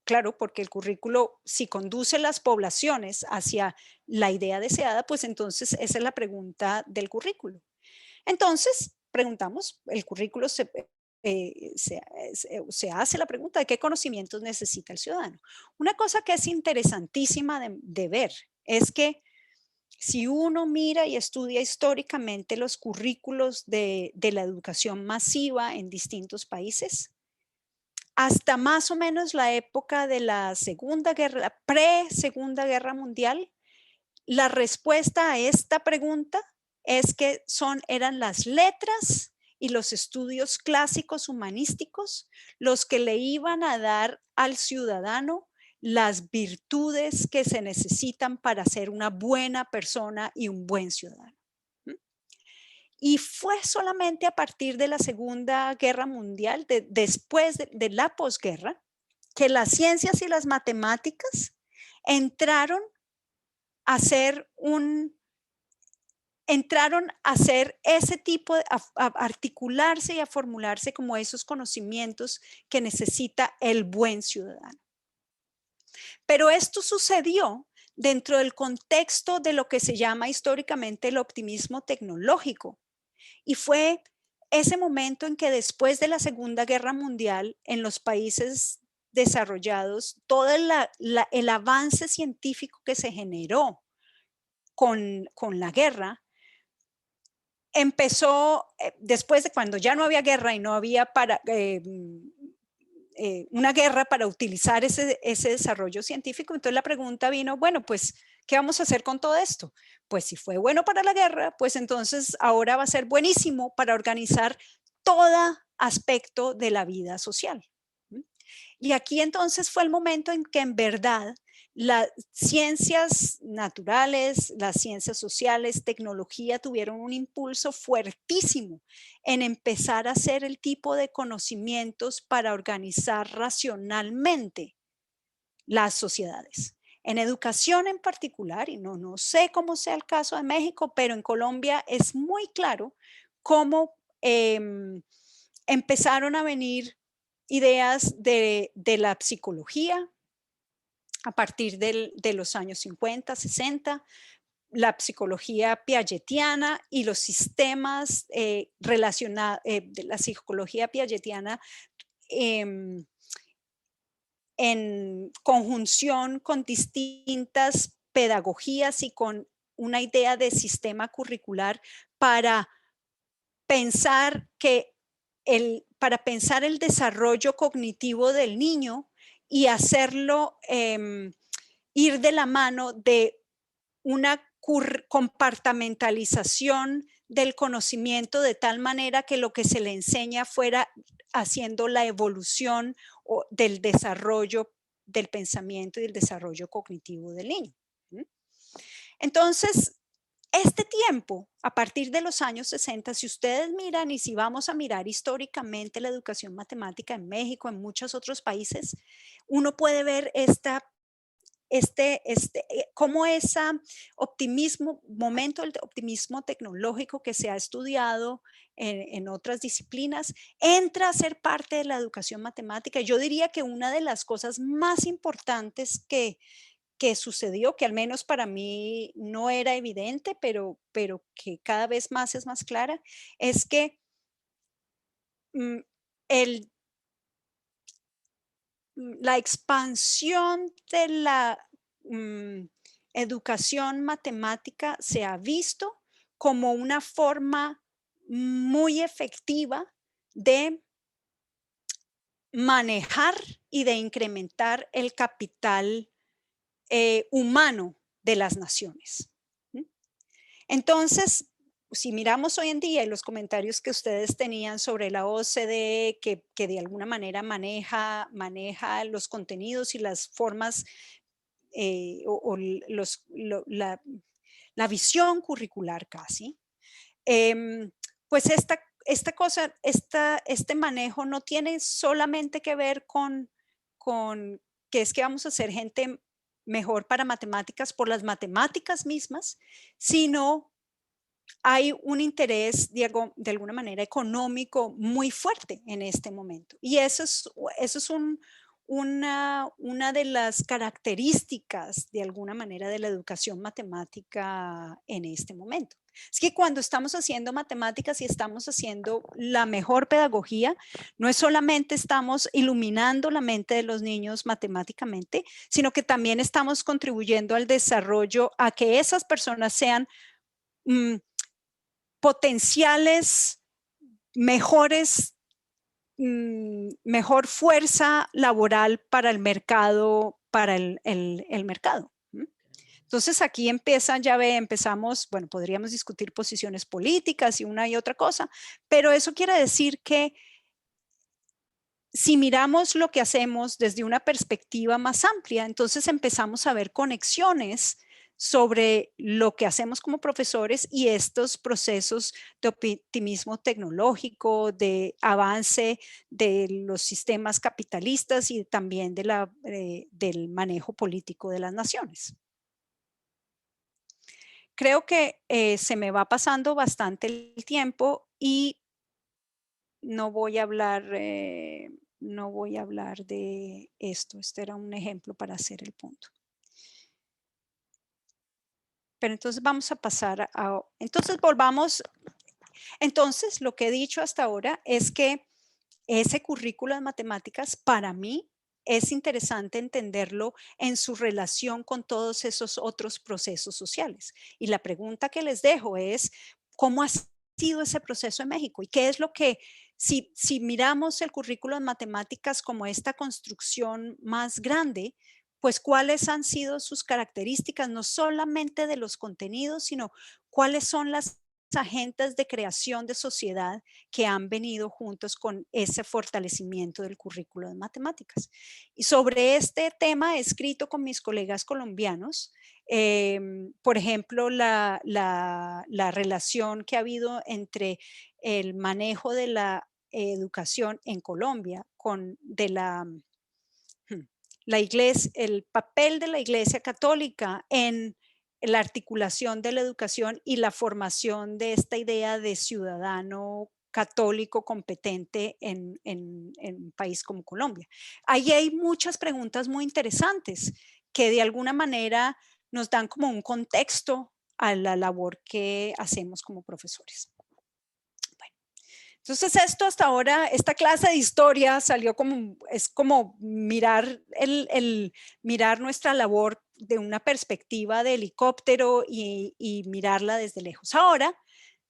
Claro, porque el currículo, si conduce las poblaciones hacia la idea deseada, pues entonces esa es la pregunta del currículo. Entonces, preguntamos, el currículo se hace la pregunta de qué conocimientos necesita el ciudadano. Una cosa que es interesantísima de ver es que si uno mira y estudia históricamente los currículos de la educación masiva en distintos países, hasta más o menos la época de la pre-Segunda Guerra Mundial, la respuesta a esta pregunta es que eran las letras y los estudios clásicos humanísticos los que le iban a dar al ciudadano las virtudes que se necesitan para ser una buena persona y un buen ciudadano. Y fue solamente a partir de la Segunda Guerra Mundial, después de la posguerra, que las ciencias y las matemáticas entraron a hacer ese tipo, a articularse y a formularse como esos conocimientos que necesita el buen ciudadano. Pero esto sucedió dentro del contexto de lo que se llama históricamente el optimismo tecnológico. Y fue ese momento en que después de la Segunda Guerra Mundial, en los países desarrollados, todo el avance científico que se generó con la guerra, empezó, después de cuando ya no había guerra y no había una guerra para utilizar ese desarrollo científico, entonces la pregunta vino, bueno, pues, ¿qué vamos a hacer con todo esto? Pues si fue bueno para la guerra, pues entonces ahora va a ser buenísimo para organizar todo aspecto de la vida social. Y aquí entonces fue el momento en que en verdad las ciencias naturales, las ciencias sociales, tecnología tuvieron un impulso fuertísimo en empezar a hacer el tipo de conocimientos para organizar racionalmente las sociedades. En educación en particular, y no sé cómo sea el caso de México, pero en Colombia es muy claro cómo empezaron a venir ideas de la psicología a partir de los años 50, 60, la psicología piagetiana y los sistemas relacionados, de la psicología piagetiana en conjunción con distintas pedagogías y con una idea de sistema curricular para pensar el desarrollo cognitivo del niño y hacerlo ir de la mano de una compartimentalización del conocimiento de tal manera que lo que se le enseña fuera haciendo la evolución del desarrollo del pensamiento y del desarrollo cognitivo del niño. Entonces, este tiempo, a partir de los años 60, si ustedes miran y si vamos a mirar históricamente la educación matemática en México, en muchos otros países, uno puede ver cómo ese momento del optimismo tecnológico que se ha estudiado en otras disciplinas, entra a ser parte de la educación matemática. Yo diría que una de las cosas más importantes que sucedió, que al menos para mí no era evidente, pero que cada vez más es más clara, es que la expansión de la educación matemática se ha visto como una forma muy efectiva de manejar y de incrementar el capital humano de las naciones. Entonces, si miramos hoy en día y los comentarios que ustedes tenían sobre la OCDE, que de alguna manera maneja los contenidos y las formas la visión curricular casi, pues este manejo no tiene solamente que ver con que es que vamos a ser gente mejor para matemáticas por las matemáticas mismas, sino hay un interés de alguna manera económico muy fuerte en este momento. Y eso es una de las características de alguna manera de la educación matemática en este momento. Es que cuando estamos haciendo matemáticas y estamos haciendo la mejor pedagogía, no es solamente estamos iluminando la mente de los niños matemáticamente, sino que también estamos contribuyendo al desarrollo, a que esas personas sean potenciales mejor fuerza laboral para el mercado, mercado. Entonces aquí empezamos, bueno, podríamos discutir posiciones políticas y una y otra cosa, pero eso quiere decir que si miramos lo que hacemos desde una perspectiva más amplia, entonces empezamos a ver conexiones sobre lo que hacemos como profesores y estos procesos de optimismo tecnológico, de avance de los sistemas capitalistas y también del manejo político de las naciones. Creo que se me va pasando bastante el tiempo y no voy a hablar de esto. Este era un ejemplo para hacer el punto. Pero entonces vamos a pasar entonces volvamos. Entonces lo que he dicho hasta ahora es que ese currículo de matemáticas para mí es interesante entenderlo en su relación con todos esos otros procesos sociales. Y la pregunta que les dejo es, ¿cómo ha sido ese proceso en México? ¿Y qué es lo que, si miramos el currículo de matemáticas como esta construcción más grande, pues cuáles han sido sus características, no solamente de los contenidos, sino cuáles son las agentes de creación de sociedad que han venido juntos con ese fortalecimiento del currículo de matemáticas. Y sobre este tema he escrito con mis colegas colombianos, por ejemplo, la relación que ha habido entre el manejo de la educación en Colombia con la iglesia, el papel de la Iglesia Católica en la articulación de la educación y la formación de esta idea de ciudadano católico competente en un país como Colombia. Ahí hay muchas preguntas muy interesantes que de alguna manera nos dan como un contexto a la labor que hacemos como profesores. Entonces esto hasta ahora, esta clase de historia salió como, es como mirar, mirar nuestra labor de una perspectiva de helicóptero y mirarla desde lejos. Ahora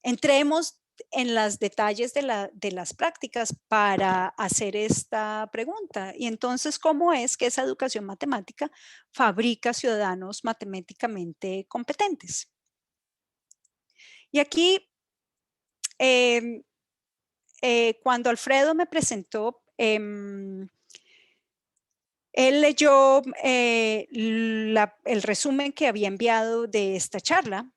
entremos en los detalles de las prácticas para hacer esta pregunta. Y entonces, ¿cómo es que esa educación matemática fabrica ciudadanos matemáticamente competentes? Y aquí cuando Alfredo me presentó, él leyó el resumen que había enviado de esta charla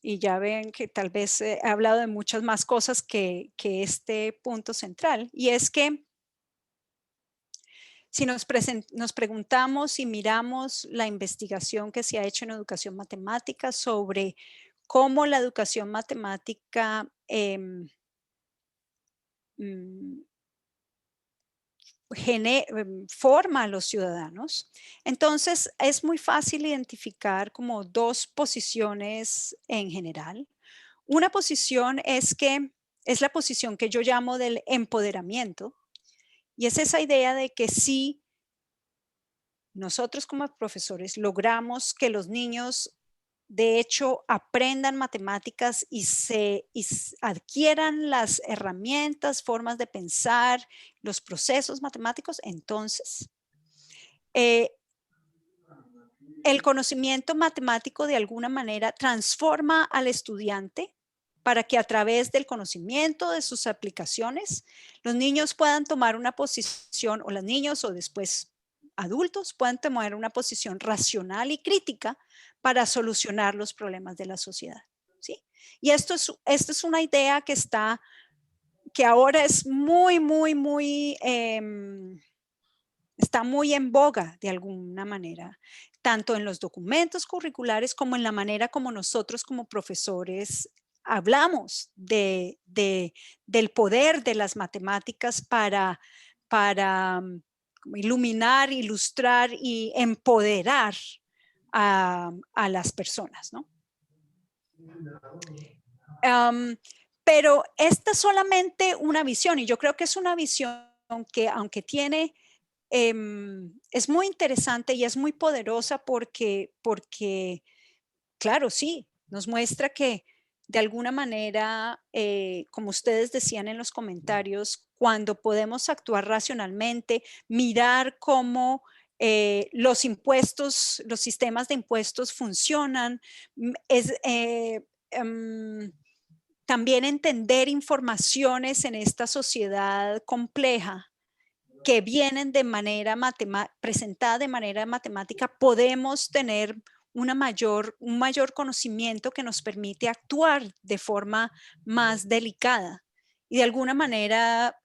y ya ven que tal vez he hablado de muchas más cosas que este punto central, y es que si nos preguntamos y miramos la investigación que se ha hecho en educación matemática sobre cómo la educación matemática forma a los ciudadanos, entonces es muy fácil identificar como dos posiciones en general. Una posición es la posición que yo llamo del empoderamiento, y es esa idea de que si nosotros como profesores logramos que los niños de hecho aprendan matemáticas y adquieran las herramientas, formas de pensar, los procesos matemáticos, entonces el conocimiento matemático de alguna manera transforma al estudiante para que a través del conocimiento de sus aplicaciones los niños puedan tomar una posición, o los niños o después adultos puedan tomar una posición racional y crítica para solucionar los problemas de la sociedad, ¿sí? Y esto es una idea que ahora es está muy en boga de alguna manera, tanto en los documentos curriculares como en la manera como nosotros como profesores hablamos del poder de las matemáticas para iluminar, ilustrar y empoderar a las personas, ¿no? Pero esta es solamente una visión, y yo creo que es una visión que, aunque tiene, es muy interesante y es muy poderosa porque, claro, sí, nos muestra que de alguna manera, como ustedes decían en los comentarios, cuando podemos actuar racionalmente, mirar cómo los impuestos, los sistemas de impuestos funcionan, también entender informaciones en esta sociedad compleja que vienen de manera presentada de manera matemática, podemos tener un mayor conocimiento que nos permite actuar de forma más delicada. Y de alguna manera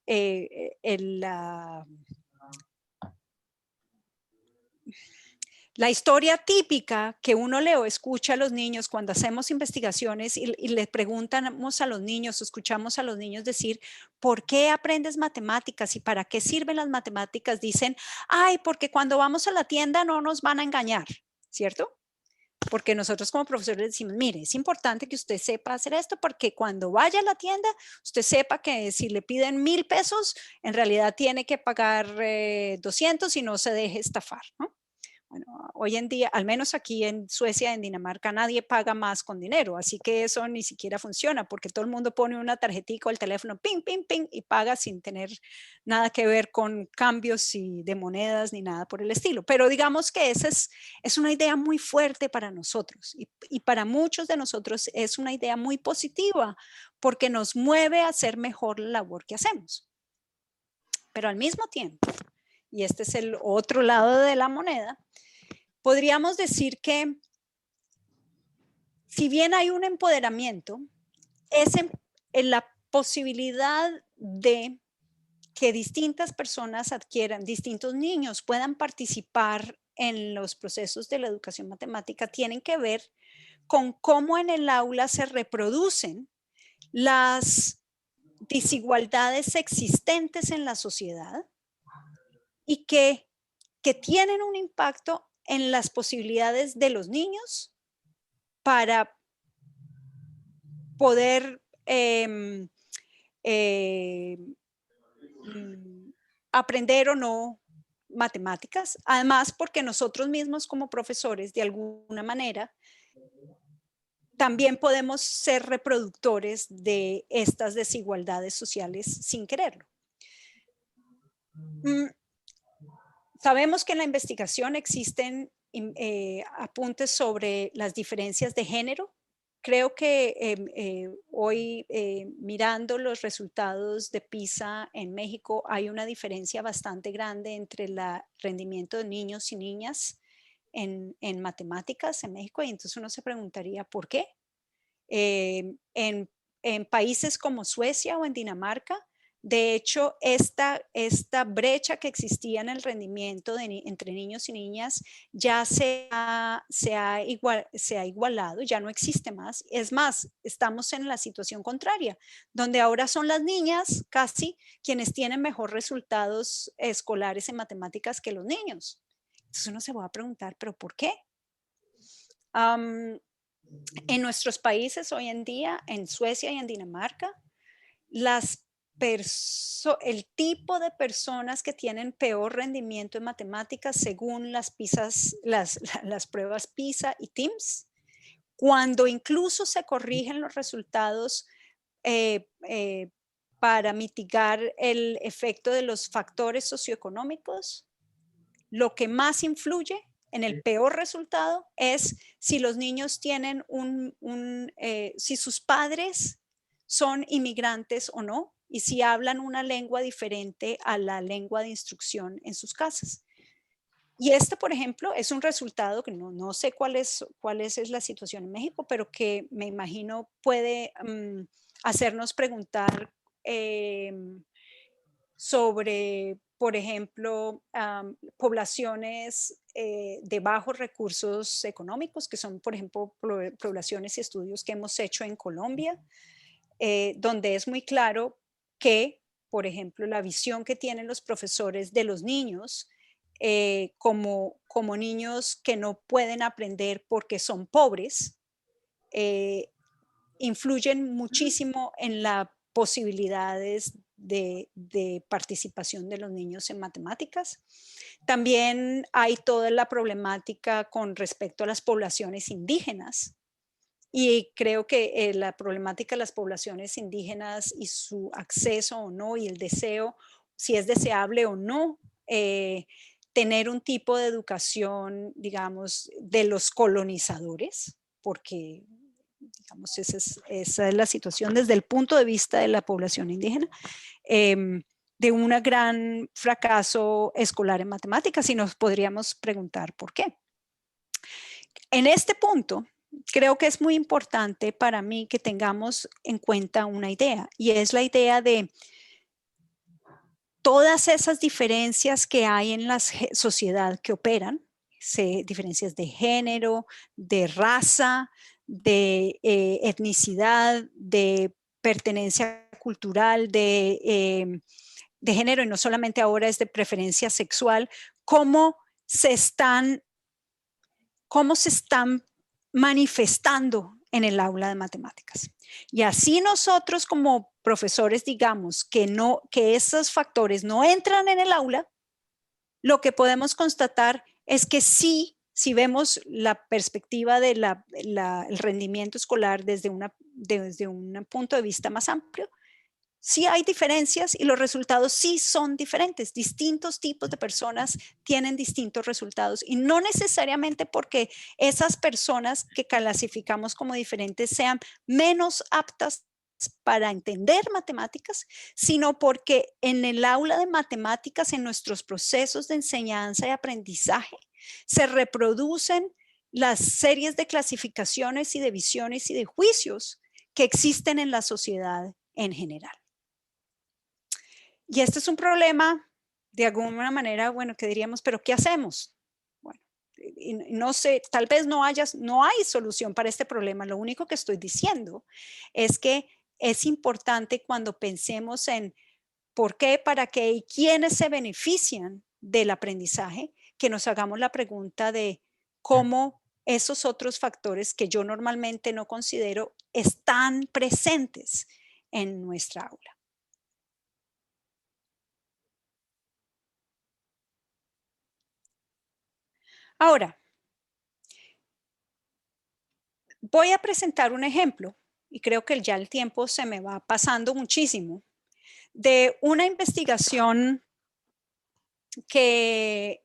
la historia típica que uno lee o escucha a los niños cuando hacemos investigaciones y les preguntamos a los niños, escuchamos a los niños decir, ¿por qué aprendes matemáticas y para qué sirven las matemáticas? Dicen, ay, porque cuando vamos a la tienda no nos van a engañar, ¿cierto? Porque nosotros como profesores decimos, mire, es importante que usted sepa hacer esto porque cuando vaya a la tienda, usted sepa que si le piden 1,000 pesos, en realidad tiene que pagar 200 y no se deje estafar, ¿no? Bueno, hoy en día, al menos aquí en Suecia, en Dinamarca, nadie paga más con dinero, así que eso ni siquiera funciona porque todo el mundo pone una tarjetita o el teléfono, ping, ping, ping, y paga sin tener nada que ver con cambios de monedas ni nada por el estilo. Pero digamos que esa es una idea muy fuerte para nosotros y para muchos de nosotros es una idea muy positiva porque nos mueve a hacer mejor la labor que hacemos. Pero al mismo tiempo, y este es el otro lado de la moneda, podríamos decir que si bien hay un empoderamiento, es en la posibilidad de que distintas personas adquieran, distintos niños puedan participar en los procesos de la educación matemática, tienen que ver con cómo en el aula se reproducen las desigualdades existentes en la sociedad y que tienen un impacto en las posibilidades de los niños para poder aprender o no matemáticas. Además, porque nosotros mismos como profesores, de alguna manera, también podemos ser reproductores de estas desigualdades sociales sin quererlo. Sabemos que en la investigación existen apuntes sobre las diferencias de género. Creo que hoy mirando los resultados de PISA en México hay una diferencia bastante grande entre el rendimiento de niños y niñas en matemáticas en México y entonces uno se preguntaría ¿por qué? En países como Suecia o en Dinamarca, de hecho, esta brecha que existía en el rendimiento entre niños y niñas ya se ha igualado, ya no existe más. Es más, estamos en la situación contraria, donde ahora son las niñas casi quienes tienen mejor resultados escolares en matemáticas que los niños. Entonces uno se va a preguntar, ¿pero por qué? En nuestros países hoy en día, en Suecia y en Dinamarca, el tipo de personas que tienen peor rendimiento en matemáticas según las pruebas PISA y TIMSS, cuando incluso se corrigen los resultados para mitigar el efecto de los factores socioeconómicos, lo que más influye en el peor resultado es si los niños tienen si sus padres son inmigrantes o no, y si hablan una lengua diferente a la lengua de instrucción en sus casas. Y por ejemplo, es un resultado que no sé cuál es la situación en México, pero que me imagino puede hacernos preguntar sobre, por ejemplo, poblaciones de bajos recursos económicos, que son, por ejemplo, poblaciones y estudios que hemos hecho en Colombia, donde es muy claro que, por ejemplo, la visión que tienen los profesores de los niños como niños que no pueden aprender porque son pobres, influyen muchísimo en las posibilidades de participación de los niños en matemáticas. También hay toda la problemática con respecto a las poblaciones indígenas. Y creo que la problemática de las poblaciones indígenas y su acceso o no y el deseo, si es deseable o no, tener un tipo de educación, digamos, de los colonizadores, porque, digamos, esa es la situación desde el punto de vista de la población indígena, de un gran fracaso escolar en matemáticas y nos podríamos preguntar por qué. En este punto, creo que es muy importante para mí que tengamos en cuenta una idea, y es la idea de todas esas diferencias que hay en la sociedad que operan, diferencias de género, de raza, de etnicidad, de pertenencia cultural, de género, y no solamente ahora es de preferencia sexual, cómo se están manifestando en el aula de matemáticas. Y así nosotros como profesores digamos que esos factores no entran en el aula, lo que podemos constatar es que sí, si vemos la perspectiva del rendimiento escolar desde un punto de vista más amplio, sí hay diferencias y los resultados sí son diferentes. Distintos tipos de personas tienen distintos resultados y no necesariamente porque esas personas que clasificamos como diferentes sean menos aptas para entender matemáticas, sino porque en el aula de matemáticas, en nuestros procesos de enseñanza y aprendizaje, se reproducen las series de clasificaciones y de visiones y de juicios que existen en la sociedad en general. Y este es un problema, de alguna manera, bueno, que diríamos, pero ¿qué hacemos? Bueno, no sé, tal vez no hay solución para este problema. Lo único que estoy diciendo es que es importante cuando pensemos en por qué, para qué y quiénes se benefician del aprendizaje, que nos hagamos la pregunta de cómo esos otros factores que yo normalmente no considero están presentes en nuestra aula. Ahora, voy a presentar un ejemplo, y creo que ya el tiempo se me va pasando muchísimo, de una investigación que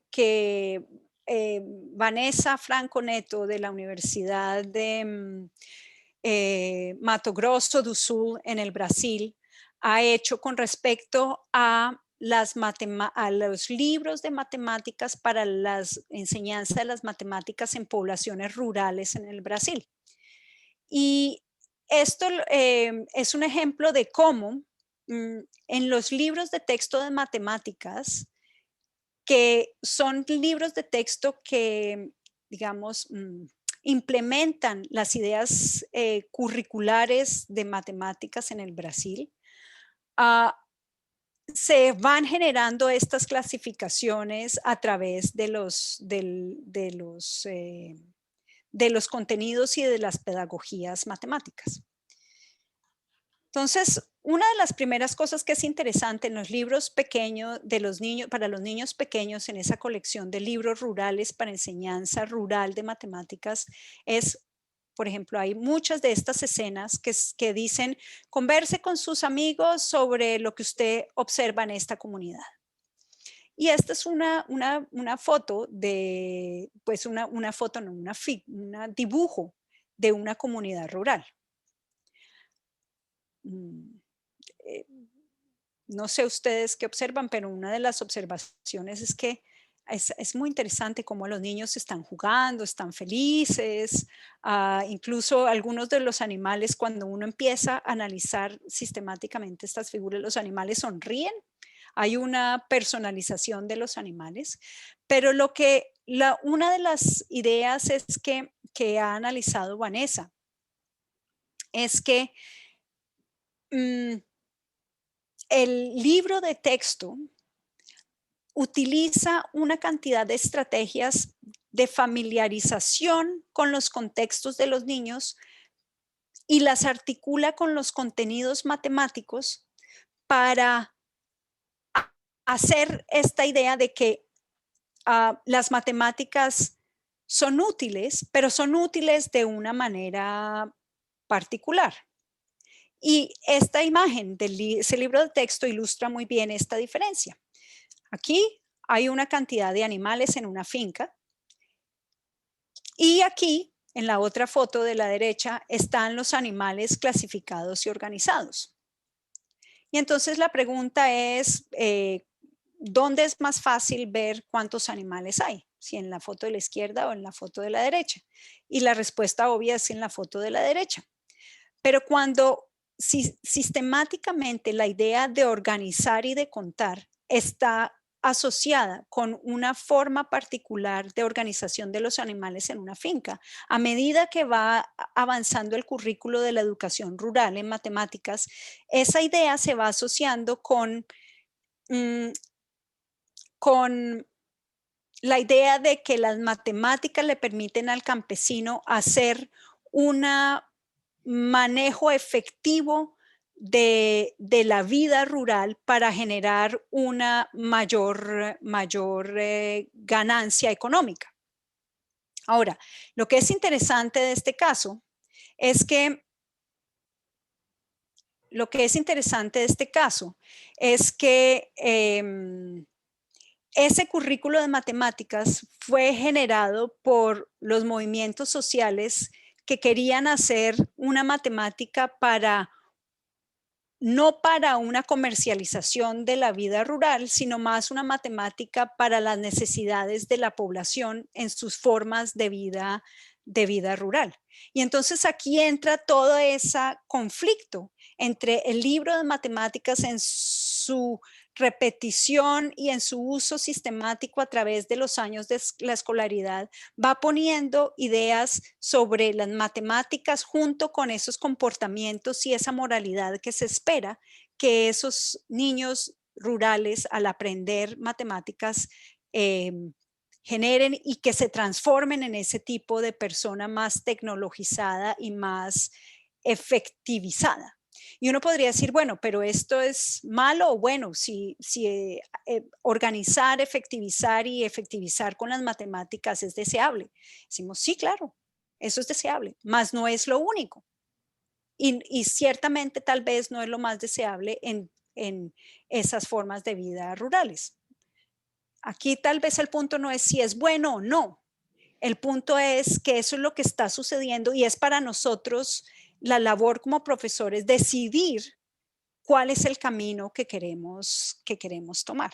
Vanessa Franco Neto de la Universidad de Mato Grosso do Sul en el Brasil ha hecho con respecto a los libros de matemáticas para la enseñanza de las matemáticas en poblaciones rurales en el Brasil. Y esto es un ejemplo de cómo en los libros de texto de matemáticas, que son libros de texto que, digamos, implementan las ideas curriculares de matemáticas en el Brasil, se van generando estas clasificaciones a través de los contenidos y de las pedagogías matemáticas. Entonces, una de las primeras cosas que es interesante en los libros pequeños para los niños pequeños, en esa colección de libros rurales para enseñanza rural de matemáticas, es, por ejemplo, hay muchas de estas escenas que dicen, converse con sus amigos sobre lo que usted observa en esta comunidad. Y esta es una foto de, pues un dibujo de una comunidad rural. No sé ustedes qué observan, pero una de las observaciones es que es muy interesante cómo los niños están jugando, están felices, incluso algunos de los animales, cuando uno empieza a analizar sistemáticamente estas figuras, los animales sonríen, hay una personalización de los animales, pero una de las ideas es que ha analizado Vanessa es que el libro de texto utiliza una cantidad de estrategias de familiarización con los contextos de los niños y las articula con los contenidos matemáticos para hacer esta idea de que las matemáticas son útiles, pero son útiles de una manera particular. Y esta imagen de ese libro de texto ilustra muy bien esta diferencia. Aquí hay una cantidad de animales en una finca y aquí, en la otra foto de la derecha, están los animales clasificados y organizados. Y entonces la pregunta es, ¿dónde es más fácil ver cuántos animales hay? si en la foto de la izquierda o en la foto de la derecha. Y la respuesta obvia es en la foto de la derecha. Pero cuando sistemáticamente la idea de organizar y de contar está asociada con una forma particular de organización de los animales en una finca, a medida que va avanzando el currículo de la educación rural en matemáticas, esa idea se va asociando con la idea de que las matemáticas le permiten al campesino hacer un manejo efectivo de la vida rural para generar una mayor ganancia económica. Ahora, lo que es interesante de este caso es que ese currículo de matemáticas fue generado por los movimientos sociales que querían hacer una matemática no para una comercialización de la vida rural, sino más una matemática para las necesidades de la población en sus formas de vida rural. Y entonces aquí entra todo ese conflicto entre el libro de matemáticas en su repetición y en su uso sistemático a través de los años de la escolaridad, va poniendo ideas sobre las matemáticas junto con esos comportamientos y esa moralidad que se espera que esos niños rurales al aprender matemáticas generen y que se transformen en ese tipo de persona más tecnologizada y más efectivizada. Y uno podría decir, bueno, pero esto es malo o bueno, si organizar, efectivizar y efectivizar con las matemáticas es deseable. Decimos, sí, claro, eso es deseable, mas no es lo único. Y ciertamente tal vez no es lo más deseable en esas formas de vida rurales. Aquí tal vez el punto no es si es bueno o no. El punto es que eso es lo que está sucediendo y es para nosotros la labor como profesores decidir cuál es el camino que queremos tomar.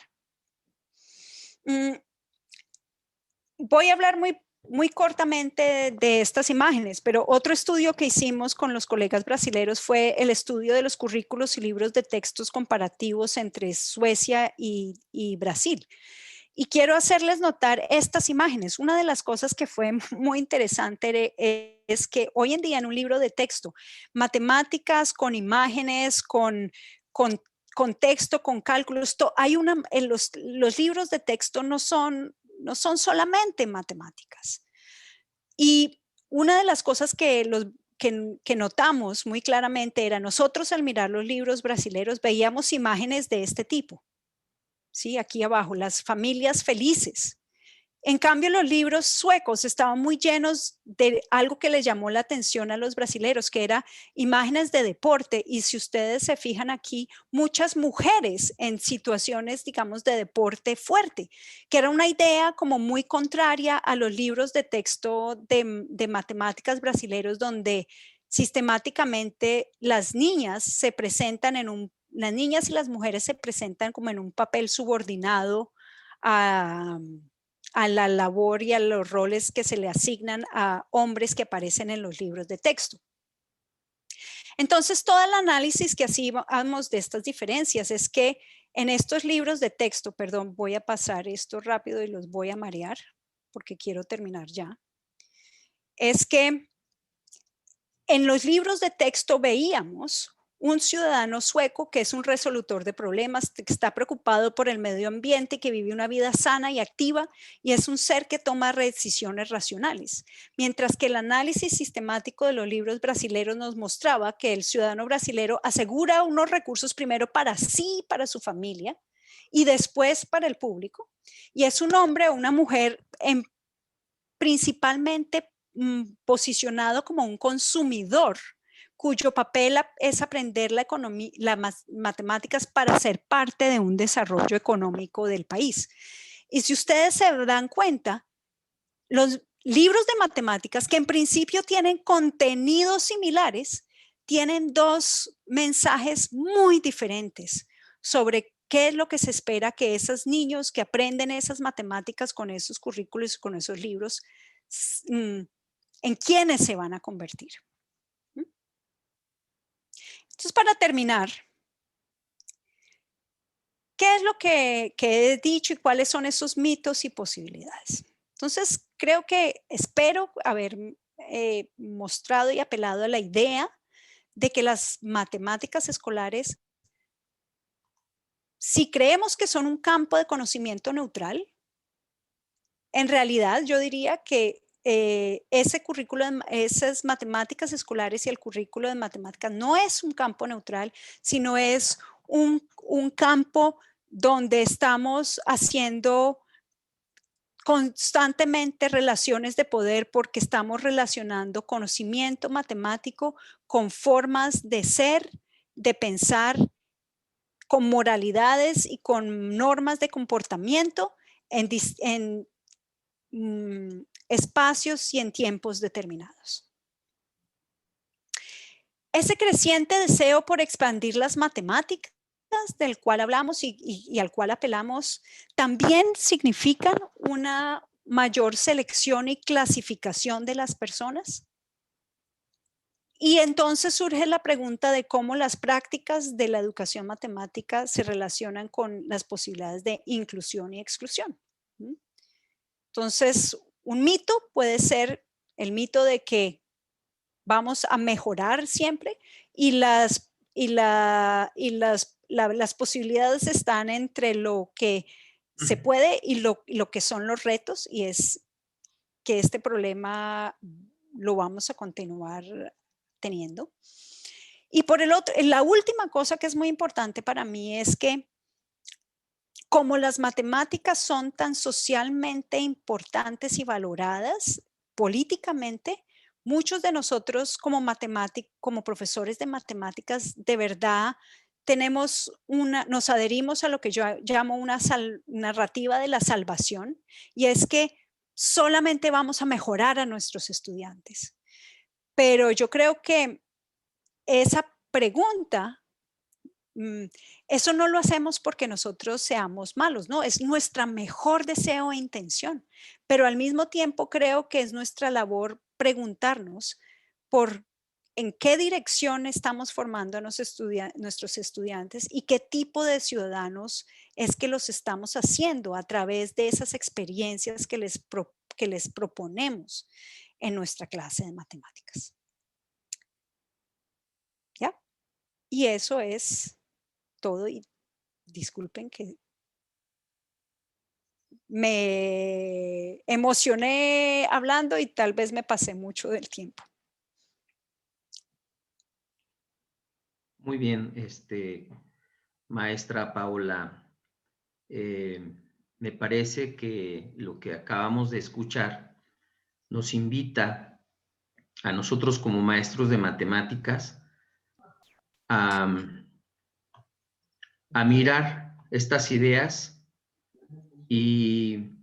Voy a hablar muy cortamente de estas imágenes, pero otro estudio que hicimos con los colegas brasileños fue el estudio de los currículos y libros de textos comparativos entre Suecia y Brasil. Y quiero hacerles notar estas imágenes. Una de las cosas que fue muy interesante es que hoy en día en un libro de texto, matemáticas con imágenes, con texto, con cálculos, los libros de texto no son solamente matemáticas. Y una de las cosas que notamos muy claramente era nosotros al mirar los libros brasileños veíamos imágenes de este tipo. ¿Sí? Aquí abajo, las familias felices. En cambio, los libros suecos estaban muy llenos de algo que les llamó la atención a los brasileños, que era imágenes de deporte. Y si ustedes se fijan aquí, muchas mujeres en situaciones, digamos, de deporte fuerte, que era una idea como muy contraria a los libros de texto de matemáticas brasileños, donde sistemáticamente las niñas se presentan las niñas y las mujeres se presentan como en un papel subordinado a la labor y a los roles que se le asignan a hombres que aparecen en los libros de texto. Entonces, todo el análisis que hacíamos de estas diferencias es que en estos libros de texto, perdón, voy a pasar esto rápido y los voy a marear porque quiero terminar ya, es que en los libros de texto veíamos un ciudadano sueco que es un resolutor de problemas, que está preocupado por el medio ambiente, que vive una vida sana y activa y es un ser que toma decisiones racionales. Mientras que el análisis sistemático de los libros brasileños nos mostraba que el ciudadano brasilero asegura unos recursos primero para sí, para su familia y después para el público. Y es un hombre o una mujer principalmente posicionado como un consumidor cuyo papel es aprender la economía, las matemáticas para ser parte de un desarrollo económico del país. Y si ustedes se dan cuenta, los libros de matemáticas que en principio tienen contenidos similares, tienen dos mensajes muy diferentes sobre ¿Qué es lo que se espera que esos niños que aprenden esas matemáticas con esos currículos, con esos libros, en quiénes se van a convertir? Entonces, para terminar, ¿qué es lo que he dicho y cuáles son esos mitos y posibilidades? Entonces, espero haber mostrado y apelado a la idea de que las matemáticas escolares, si creemos que son un campo de conocimiento neutral, en realidad yo diría que ese currículo, esas matemáticas escolares y el currículo de matemáticas no es un campo neutral, sino es un campo donde estamos haciendo constantemente relaciones de poder porque estamos relacionando conocimiento matemático con formas de ser, de pensar, con moralidades y con normas de comportamiento en espacios y en tiempos determinados. Ese creciente deseo por expandir las matemáticas del cual hablamos y al cual apelamos, también significan una mayor selección y clasificación de las personas. Y entonces surge la pregunta de cómo las prácticas de la educación matemática se relacionan con las posibilidades de inclusión y exclusión. Entonces, un mito puede ser el mito de que vamos a mejorar siempre y las posibilidades están entre lo que se puede y lo que son los retos, y es que este problema lo vamos a continuar teniendo. Y por el otro, la última cosa que es muy importante para mí es que como las matemáticas son tan socialmente importantes y valoradas políticamente, muchos de nosotros como profesores de matemáticas, de verdad nos adherimos a lo que yo llamo una narrativa de la salvación, y es que solamente vamos a mejorar a nuestros estudiantes. Pero yo creo que esa pregunta, eso no lo hacemos porque nosotros seamos malos, no, es nuestra mejor deseo e intención, pero al mismo tiempo creo que es nuestra labor preguntarnos por en qué dirección estamos formando a nuestros estudiantes y qué tipo de ciudadanos es que los estamos haciendo a través de esas experiencias que les proponemos en nuestra clase de matemáticas. ¿Ya? Y eso es todo, y disculpen que me emocioné hablando y tal vez me pasé mucho del tiempo. Muy bien, maestra Paola. Me parece que lo que acabamos de escuchar nos invita a nosotros como maestros de matemáticas a mirar estas ideas y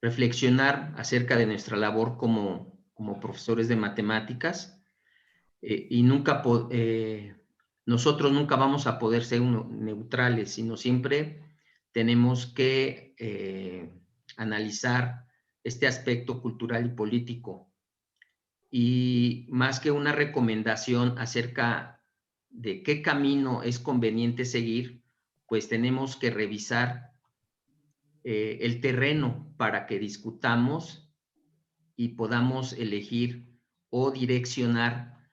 reflexionar acerca de nuestra labor como profesores de matemáticas, y nosotros nunca vamos a poder ser neutrales, sino siempre tenemos que analizar este aspecto cultural y político. Y más que una recomendación acerca de qué camino es conveniente seguir, pues tenemos que revisar el terreno para que discutamos y podamos elegir o direccionar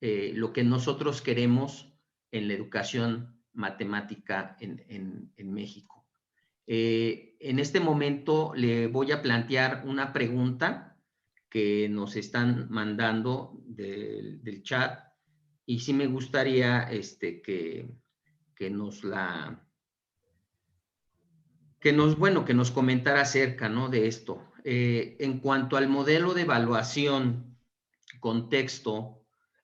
lo que nosotros queremos en la educación matemática en México. En este momento le voy a plantear una pregunta que nos están mandando del chat, y sí me gustaría que nos comentara acerca, ¿no?, de esto. En cuanto al modelo de evaluación, contexto,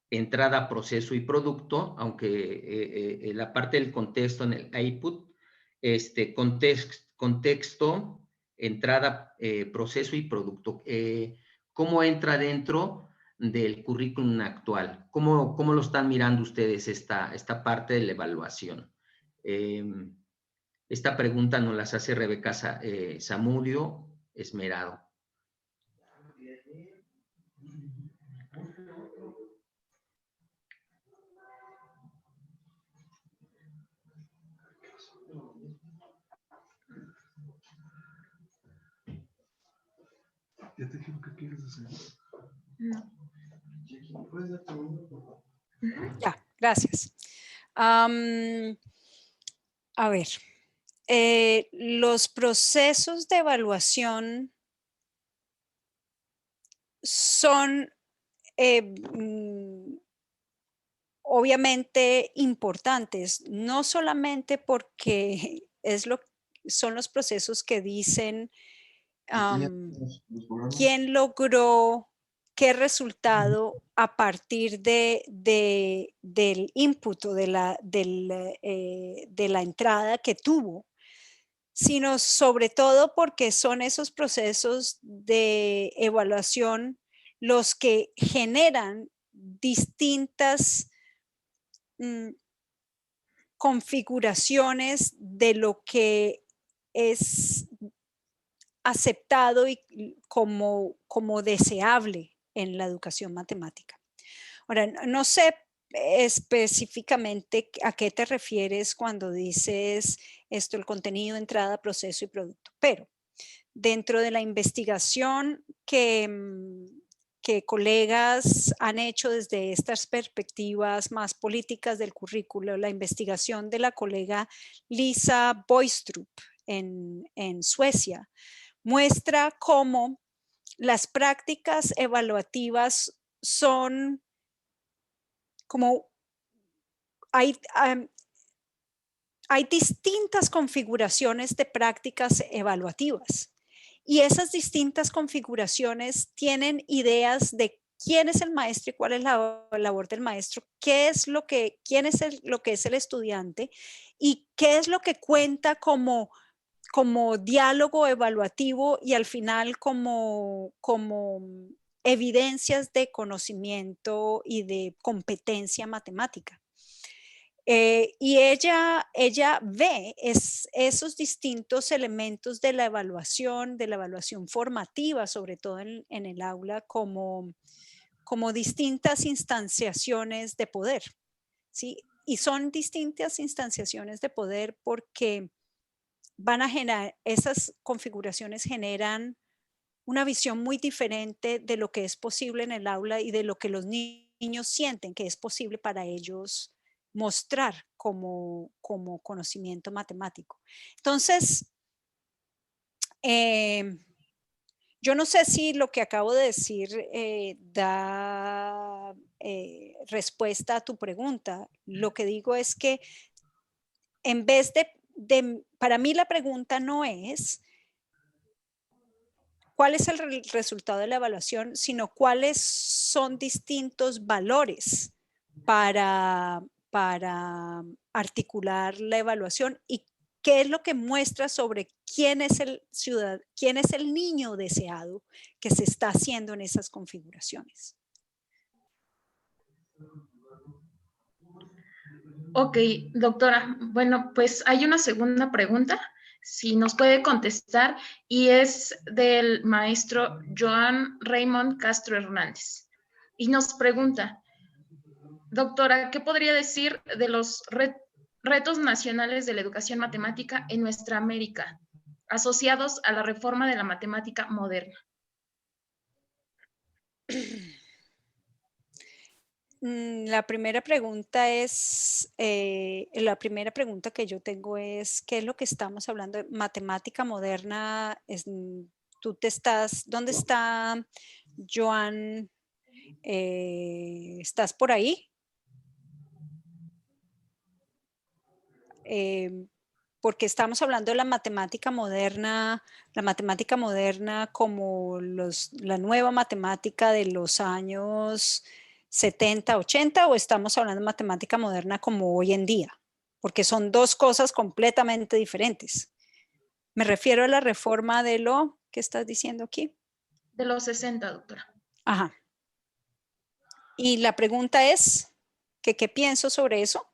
entrada, proceso y producto, aunque la parte del contexto en el output, contexto, entrada, proceso y producto. ¿Cómo entra dentro del currículum actual? ¿Cómo lo están mirando ustedes esta parte de la evaluación? Esta pregunta nos las hace Rebeca Zamudio Esmerado. ¿Ya te dijeron qué quieres hacer? No. ¿Puedes dar tu nombre, por favor? Ya, gracias. A ver, los procesos de evaluación son obviamente importantes, no solamente porque son los procesos que dicen quién logró qué resultado a partir del input o de la entrada que tuvo, sino sobre todo porque son esos procesos de evaluación los que generan distintas configuraciones de lo que es aceptado y como deseable en la educación matemática. Ahora, no sé específicamente a qué te refieres cuando dices esto, el contenido, entrada, proceso y producto, pero dentro de la investigación que colegas han hecho desde estas perspectivas más políticas del currículo, la investigación de la colega Lisa Boistrup en Suecia, muestra cómo las prácticas evaluativas son como hay distintas configuraciones de prácticas evaluativas y esas distintas configuraciones tienen ideas de quién es el maestro y cuál es la labor del maestro, quién es lo que es el estudiante y qué es lo que cuenta como diálogo evaluativo y al final como evidencias de conocimiento y de competencia matemática. Y ella ve esos distintos elementos de la evaluación formativa, sobre todo en el aula, como distintas instanciaciones de poder, ¿sí? Y son distintas instanciaciones de poder porque van a generar, esas configuraciones generan una visión muy diferente de lo que es posible en el aula y de lo que los niños sienten que es posible para ellos mostrar como conocimiento matemático. Entonces, yo no sé si lo que acabo de decir da respuesta a tu pregunta. Lo que digo es que en vez para mí la pregunta no es cuál es el resultado de la evaluación, sino cuáles son distintos valores para articular la evaluación y qué es lo que muestra sobre quién es el niño deseado que se está haciendo en esas configuraciones. Ok, doctora. Bueno, pues hay una segunda pregunta, si nos puede contestar, y es del maestro Joan Raymond Castro Hernández. Y nos pregunta, doctora, ¿qué podría decir de los retos nacionales de la educación matemática en nuestra América, asociados a la reforma de la matemática moderna? La primera pregunta la primera pregunta que yo tengo es, ¿qué es lo que estamos hablando? Matemática moderna, ¿dónde está Joan? ¿Estás por ahí? Porque estamos hablando de la matemática moderna como la nueva matemática de los años 70, 80, o estamos hablando de matemática moderna como hoy en día, porque son dos cosas completamente diferentes. Me refiero a la reforma de lo que estás diciendo aquí. De los 60, doctora. Ajá. Y la pregunta es, ¿qué pienso sobre eso?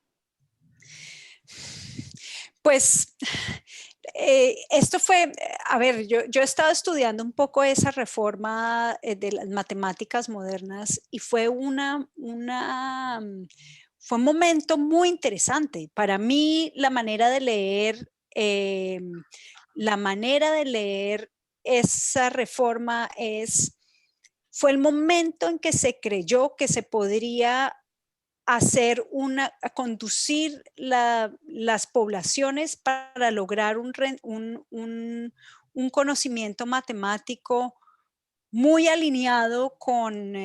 Pues Esto fue, a ver, yo he estado estudiando un poco esa reforma de las matemáticas modernas y fue fue un momento muy interesante. Para mí, la manera de leer esa reforma fue el momento en que se creyó que se podría conducir las poblaciones para lograr un conocimiento matemático muy alineado con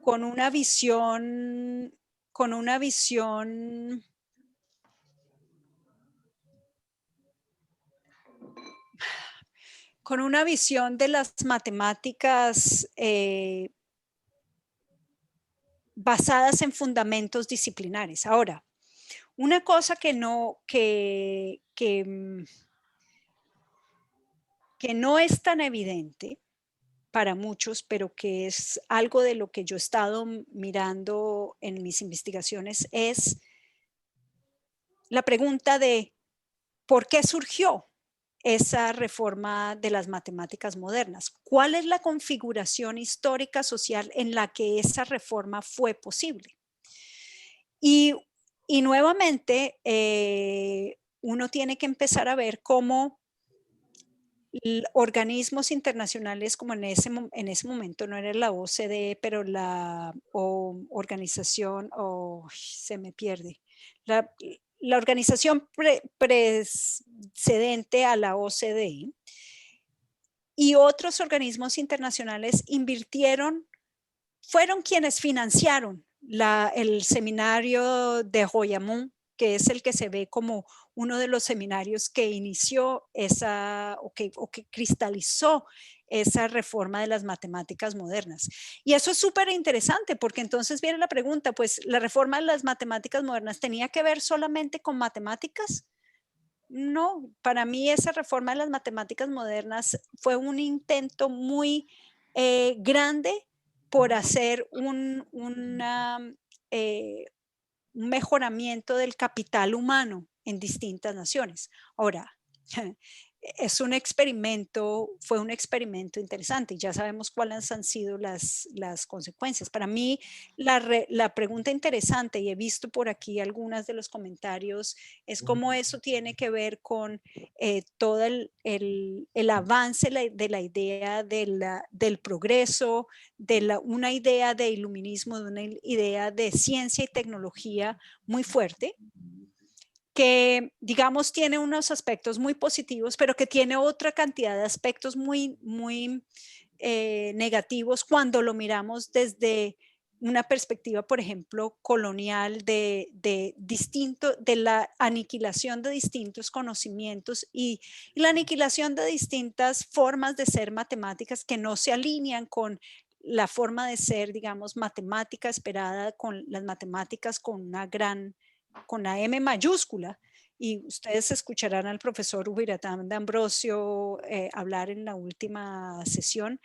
una visión, con una visión con una visión de las matemáticas basadas en fundamentos disciplinares. Ahora, una cosa que no es tan evidente para muchos, pero que es algo de lo que yo he estado mirando en mis investigaciones, es la pregunta de ¿por qué surgió esa reforma de las matemáticas modernas? ¿Cuál es la configuración histórica social en la que esa reforma fue posible? Y nuevamente, uno tiene que empezar a ver cómo organismos internacionales, como en ese momento no era la OCDE, pero la organización, se me pierde, la organización precedente a la OCDE y otros organismos internacionales fueron quienes financiaron el seminario de Royaumont, que es el que se ve como uno de los seminarios que inició o que cristalizó esa reforma de las matemáticas modernas. Y eso es súper interesante porque entonces viene la pregunta, pues la reforma de las matemáticas modernas ¿tenía que ver solamente con matemáticas? No, para mí esa reforma de las matemáticas modernas fue un intento muy grande por hacer un mejoramiento del capital humano en distintas naciones. Ahora, fue un experimento interesante y ya sabemos cuáles han sido las consecuencias. Para mí, la pregunta interesante, y he visto por aquí algunas de los comentarios, es cómo eso tiene que ver con todo el avance de la idea del progreso, una idea de iluminismo, de una idea de ciencia y tecnología muy fuerte, que digamos tiene unos aspectos muy positivos, pero que tiene otra cantidad de aspectos muy negativos cuando lo miramos desde una perspectiva, por ejemplo, colonial de la aniquilación de distintos conocimientos y la aniquilación de distintas formas de ser matemáticas que no se alinean con la forma de ser, digamos, matemática esperada, con las matemáticas con la M mayúscula, y ustedes escucharán al profesor Ubiratán de Ambrosio hablar en la última sesión.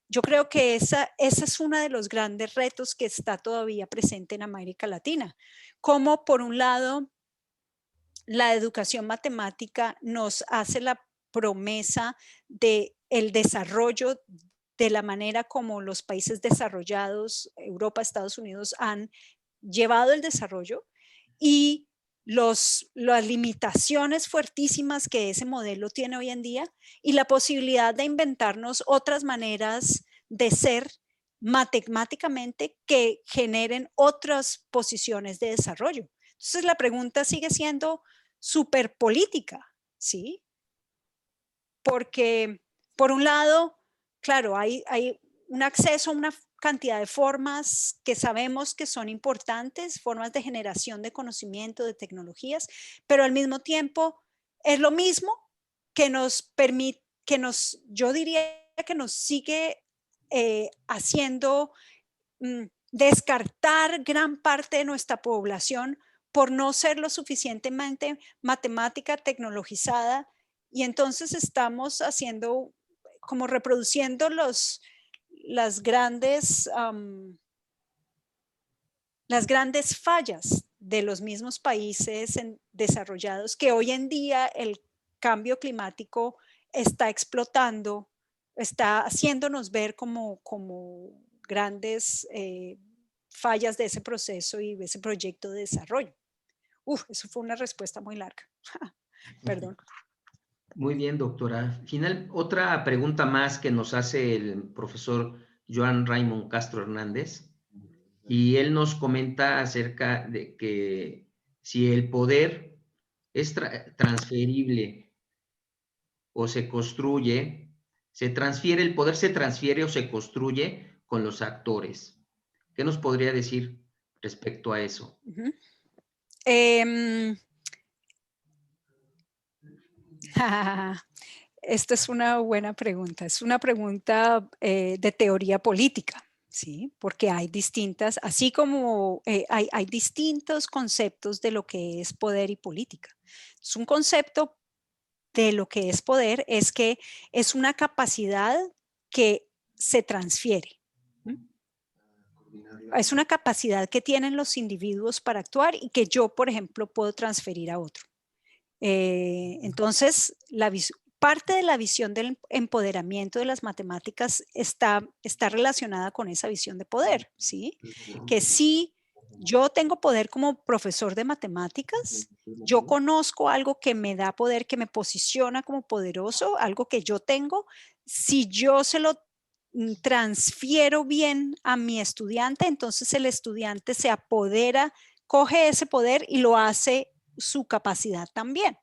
Yo creo que esa es uno de los grandes retos que está todavía presente en América Latina. Como por un lado, la educación matemática nos hace la promesa de el desarrollo de la manera como los países desarrollados, Europa, Estados Unidos, han llevado el desarrollo, y las limitaciones fuertísimas que ese modelo tiene hoy en día y la posibilidad de inventarnos otras maneras de ser matemáticamente que generen otras posiciones de desarrollo. Entonces la pregunta sigue siendo súper política, ¿sí? Porque por un lado, claro, hay un acceso a una cantidad de formas que sabemos que son importantes, formas de generación de conocimiento, de tecnologías, pero al mismo tiempo es lo mismo que nos permite, yo diría que nos sigue haciendo descartar gran parte de nuestra población por no ser lo suficientemente matemática tecnologizada, y entonces estamos haciendo, como reproduciendo las grandes fallas de los mismos países desarrollados, que hoy en día el cambio climático está explotando, está haciéndonos ver como grandes fallas de ese proceso y de ese proyecto de desarrollo. Eso fue una respuesta muy larga. Perdón. Muy bien, doctora. Otra pregunta más que nos hace el profesor Joan Raymond Castro Hernández, y él nos comenta acerca de que si el poder es transferible o se construye, el poder se transfiere o se construye con los actores. ¿Qué nos podría decir respecto a eso? Esta es una buena pregunta. Es una pregunta de teoría política, ¿sí? Porque hay distintas, así como hay distintos conceptos de lo que es poder y política. Es un concepto de lo que es poder, es que es una capacidad que se transfiere. Es una capacidad que tienen los individuos para actuar y que yo, por ejemplo, puedo transferir a otro. Entonces, parte de la visión del empoderamiento de las matemáticas está relacionada con esa visión de poder, ¿sí? Que si yo tengo poder como profesor de matemáticas, yo conozco algo que me da poder, que me posiciona como poderoso, algo que yo tengo, si yo se lo transfiero bien a mi estudiante, entonces el estudiante se apodera, coge ese poder y lo hace su capacidad también.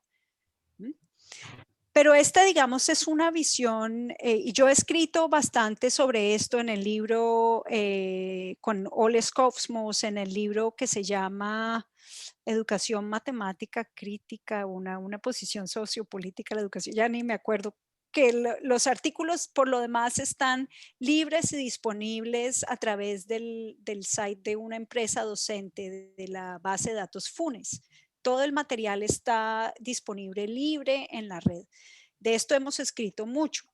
Pero esta, digamos, es una visión, y yo he escrito bastante sobre esto en el libro con Ole Skoutsmos, en el libro que se llama Educación Matemática Crítica, una posición sociopolítica de la educación, ya ni me acuerdo, que los artículos por lo demás están libres y disponibles a través del site de una empresa docente de la base de datos FUNES. Todo el material está disponible libre en la red. De esto hemos escrito mucho.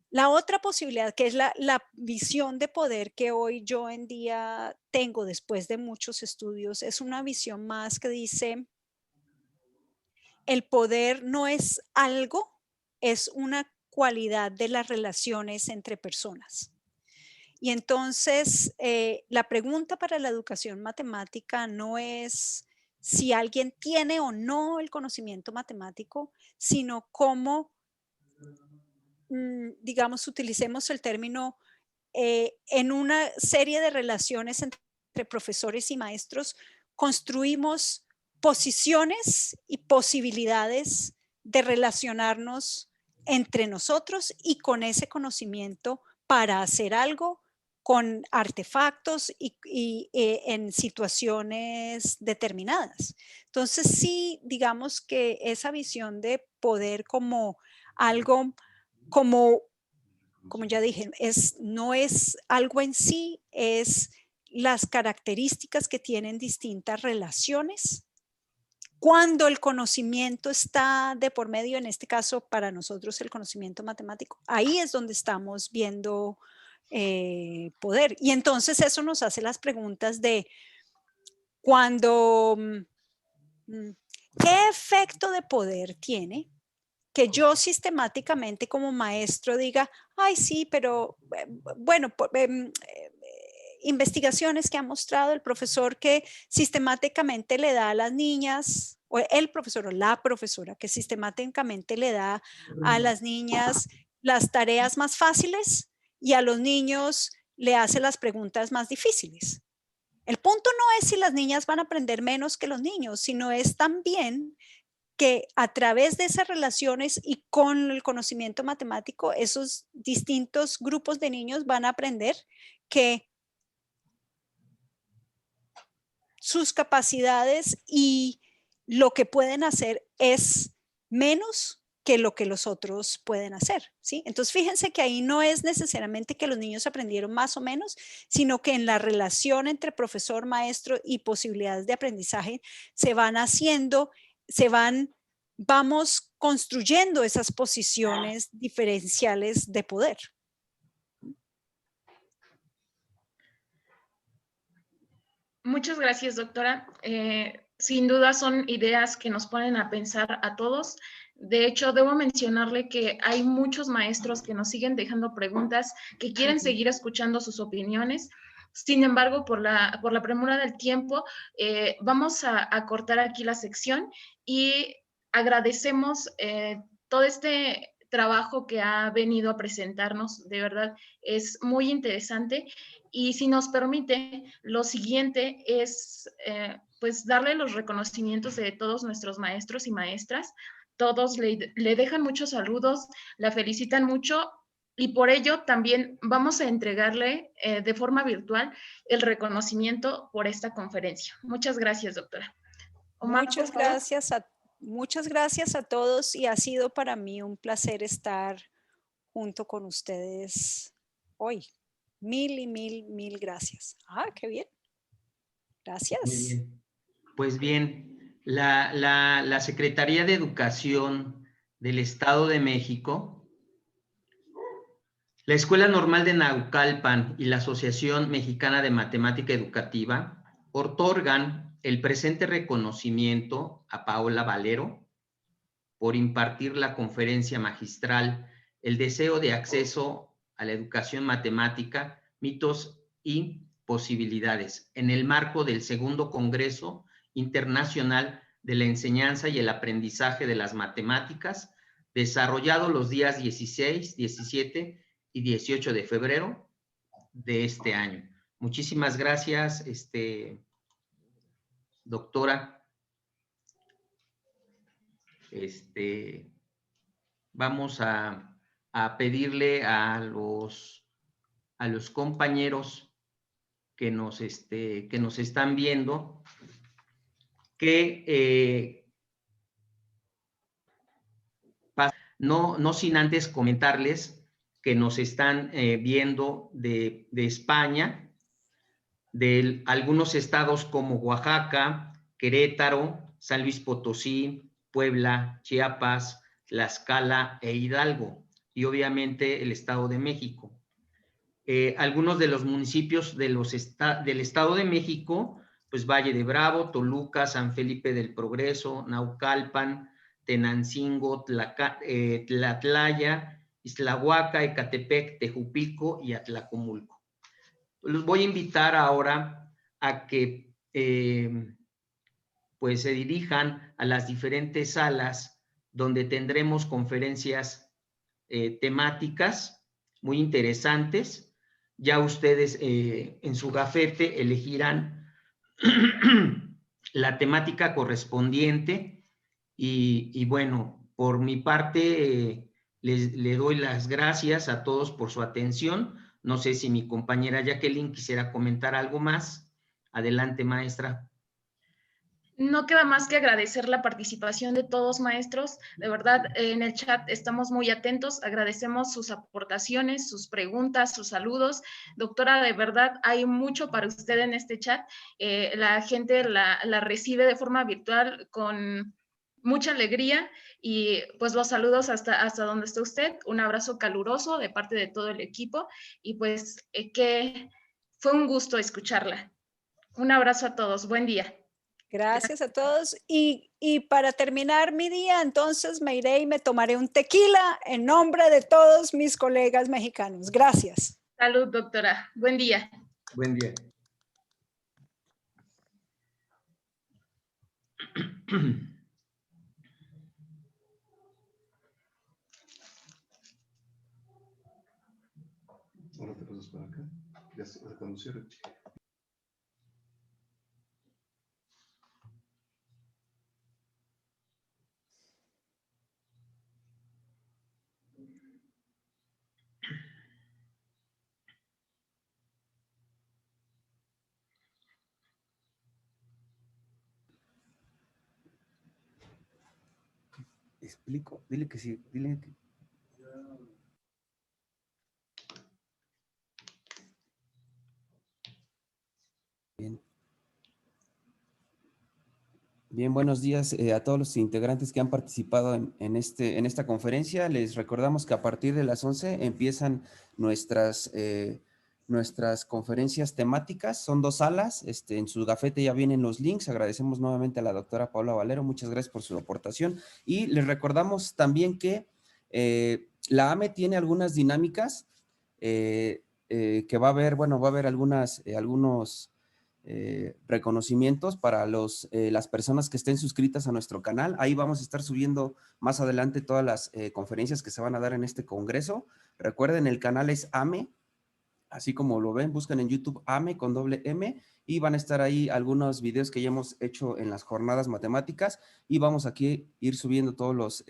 La otra posibilidad, que es la visión de poder que hoy yo en día tengo después de muchos estudios, es una visión más que dice, el poder no es algo, es una cualidad de las relaciones entre personas. Y entonces, la pregunta para la educación matemática no es si alguien tiene o no el conocimiento matemático, sino cómo, digamos, utilicemos el término en una serie de relaciones entre profesores y maestros, construimos posiciones y posibilidades de relacionarnos entre nosotros y con ese conocimiento para hacer algo con artefactos y en situaciones determinadas. Entonces, sí, digamos que esa visión de poder como algo, como ya dije, no es algo en sí, es las características que tienen distintas relaciones. Cuando el conocimiento está de por medio, en este caso para nosotros el conocimiento matemático, ahí es donde estamos viendo poder. Y entonces eso nos hace las preguntas de ¿qué efecto de poder tiene que yo sistemáticamente como maestro diga, ay sí, pero bueno, investigaciones que ha mostrado el profesor que sistemáticamente le da a las niñas, o el profesor o la profesora que sistemáticamente le da a las niñas las tareas más fáciles y a los niños le hace las preguntas más difíciles? El punto no es si las niñas van a aprender menos que los niños, sino es también que a través de esas relaciones y con el conocimiento matemático, esos distintos grupos de niños van a aprender que sus capacidades y lo que pueden hacer es menos que lo que los otros pueden hacer, ¿sí? Entonces, fíjense que ahí no es necesariamente que los niños aprendieron más o menos, sino que en la relación entre profesor, maestro y posibilidades de aprendizaje se van haciendo, vamos construyendo esas posiciones diferenciales de poder. Muchas gracias, doctora. Sin duda son ideas que nos ponen a pensar a todos. De hecho, debo mencionarle que hay muchos maestros que nos siguen dejando preguntas, que quieren seguir escuchando sus opiniones. Sin embargo, por la premura del tiempo, vamos a cortar aquí la sección y agradecemos todo este trabajo que ha venido a presentarnos. De verdad, es muy interesante. Y si nos permite, lo siguiente es pues darle los reconocimientos de todos nuestros maestros y maestras. Todos le dejan muchos saludos, la felicitan mucho y por ello también vamos a entregarle de forma virtual el reconocimiento por esta conferencia. Muchas gracias, doctora. Omar, Muchas gracias a todos y ha sido para mí un placer estar junto con ustedes hoy. Mil y mil gracias. Ah, qué bien. Gracias. Muy bien. Pues bien, la Secretaría de Educación del Estado de México, la Escuela Normal de Naucalpan y la Asociación Mexicana de Matemática Educativa otorgan el presente reconocimiento a Paola Valero por impartir la conferencia magistral El deseo de acceso a la educación matemática, mitos y posibilidades, en el marco del segundo Congreso Internacional de la Enseñanza y el Aprendizaje de las Matemáticas, desarrollado los días 16, 17 y 18 de febrero de este año. Muchísimas gracias, doctora. Vamos a pedirle a los compañeros que nos están viendo que no sin antes comentarles que nos están viendo de España, de algunos estados como Oaxaca, Querétaro, San Luis Potosí, Puebla, Chiapas, Tlaxcala e Hidalgo, y obviamente el Estado de México. Algunos de los municipios del Estado de México, pues Valle de Bravo, Toluca, San Felipe del Progreso, Naucalpan, Tenancingo, Tlatlaya, Islahuaca, Ecatepec, Tejupico y Atlacomulco. Los voy a invitar ahora a que pues se dirijan a las diferentes salas donde tendremos conferencias temáticas muy interesantes. Ya ustedes en su gafete elegirán la temática correspondiente y bueno, por mi parte le doy las gracias a todos por su atención. No sé si mi compañera Jacqueline quisiera comentar algo más. Adelante, maestra. No queda más que agradecer la participación de todos, maestros. De verdad, en el chat estamos muy atentos. Agradecemos sus aportaciones, sus preguntas, sus saludos. Doctora, de verdad, hay mucho para usted en este chat. La gente la recibe de forma virtual con mucha alegría y pues los saludos hasta donde esté usted. Un abrazo caluroso de parte de todo el equipo y pues que fue un gusto escucharla. Un abrazo a todos. Buen día. Gracias a todos. Y para terminar mi día, entonces me iré y me tomaré un tequila en nombre de todos mis colegas mexicanos. Gracias. Salud, doctora. Buen día. Buen día. Ahora te pasas para acá. Ya cuando cierre. Explico, dile que sí, dile que... Bien. Bien, buenos días a todos los integrantes que han participado en esta conferencia. Les recordamos que a partir de las 11 empiezan nuestras nuestras conferencias temáticas. Son 2 salas, en su gafete ya vienen los links. Agradecemos nuevamente a la doctora Paula Valero, muchas gracias por su aportación. Y les recordamos también que la AME tiene algunas dinámicas que va a haber, bueno, va a haber algunos reconocimientos para las personas que estén suscritas a nuestro canal. Ahí vamos a estar subiendo más adelante todas las conferencias que se van a dar en este congreso. Recuerden, el canal es AME, así como lo ven, buscan en YouTube AME con doble M y van a estar ahí algunos videos que ya hemos hecho en las jornadas matemáticas y vamos aquí a ir subiendo todas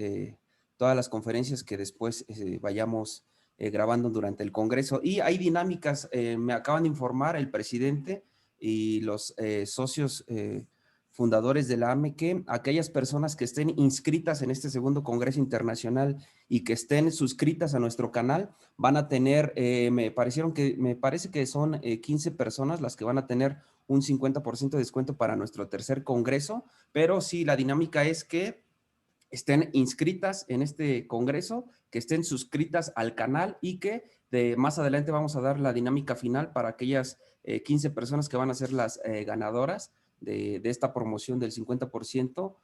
las conferencias que después vayamos grabando durante el congreso. Y hay dinámicas, me acaban de informar el presidente y los socios fundadores de la AME que aquellas personas que estén inscritas en este segundo Congreso Internacional y que estén suscritas a nuestro canal van a tener, me parece que son 15 personas las que van a tener un 50% de descuento para nuestro tercer congreso, pero sí, la dinámica es que estén inscritas en este congreso, que estén suscritas al canal y que más adelante vamos a dar la dinámica final para aquellas 15 personas que van a ser las ganadoras de esta promoción del 50%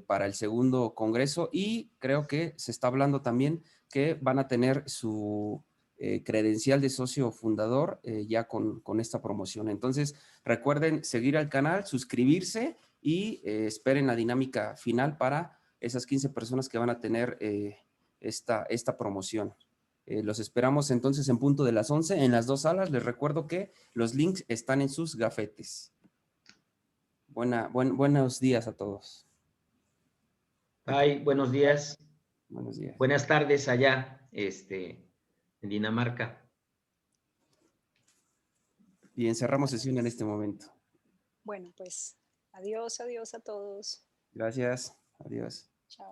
para el segundo congreso, y creo que se está hablando también que van a tener su credencial de socio fundador ya con esta promoción. Entonces, recuerden seguir al canal, suscribirse y esperen la dinámica final para esas 15 personas que van a tener esta promoción. Los esperamos entonces en punto de las 11 en las 2 salas. Les recuerdo que los links están en sus gafetes. Buenos días a todos. Bye, buenos días. Buenos días. Buenas tardes allá, en Dinamarca. Bien, cerramos sesión en este momento. Bueno, pues adiós a todos. Gracias. Adiós. Chao.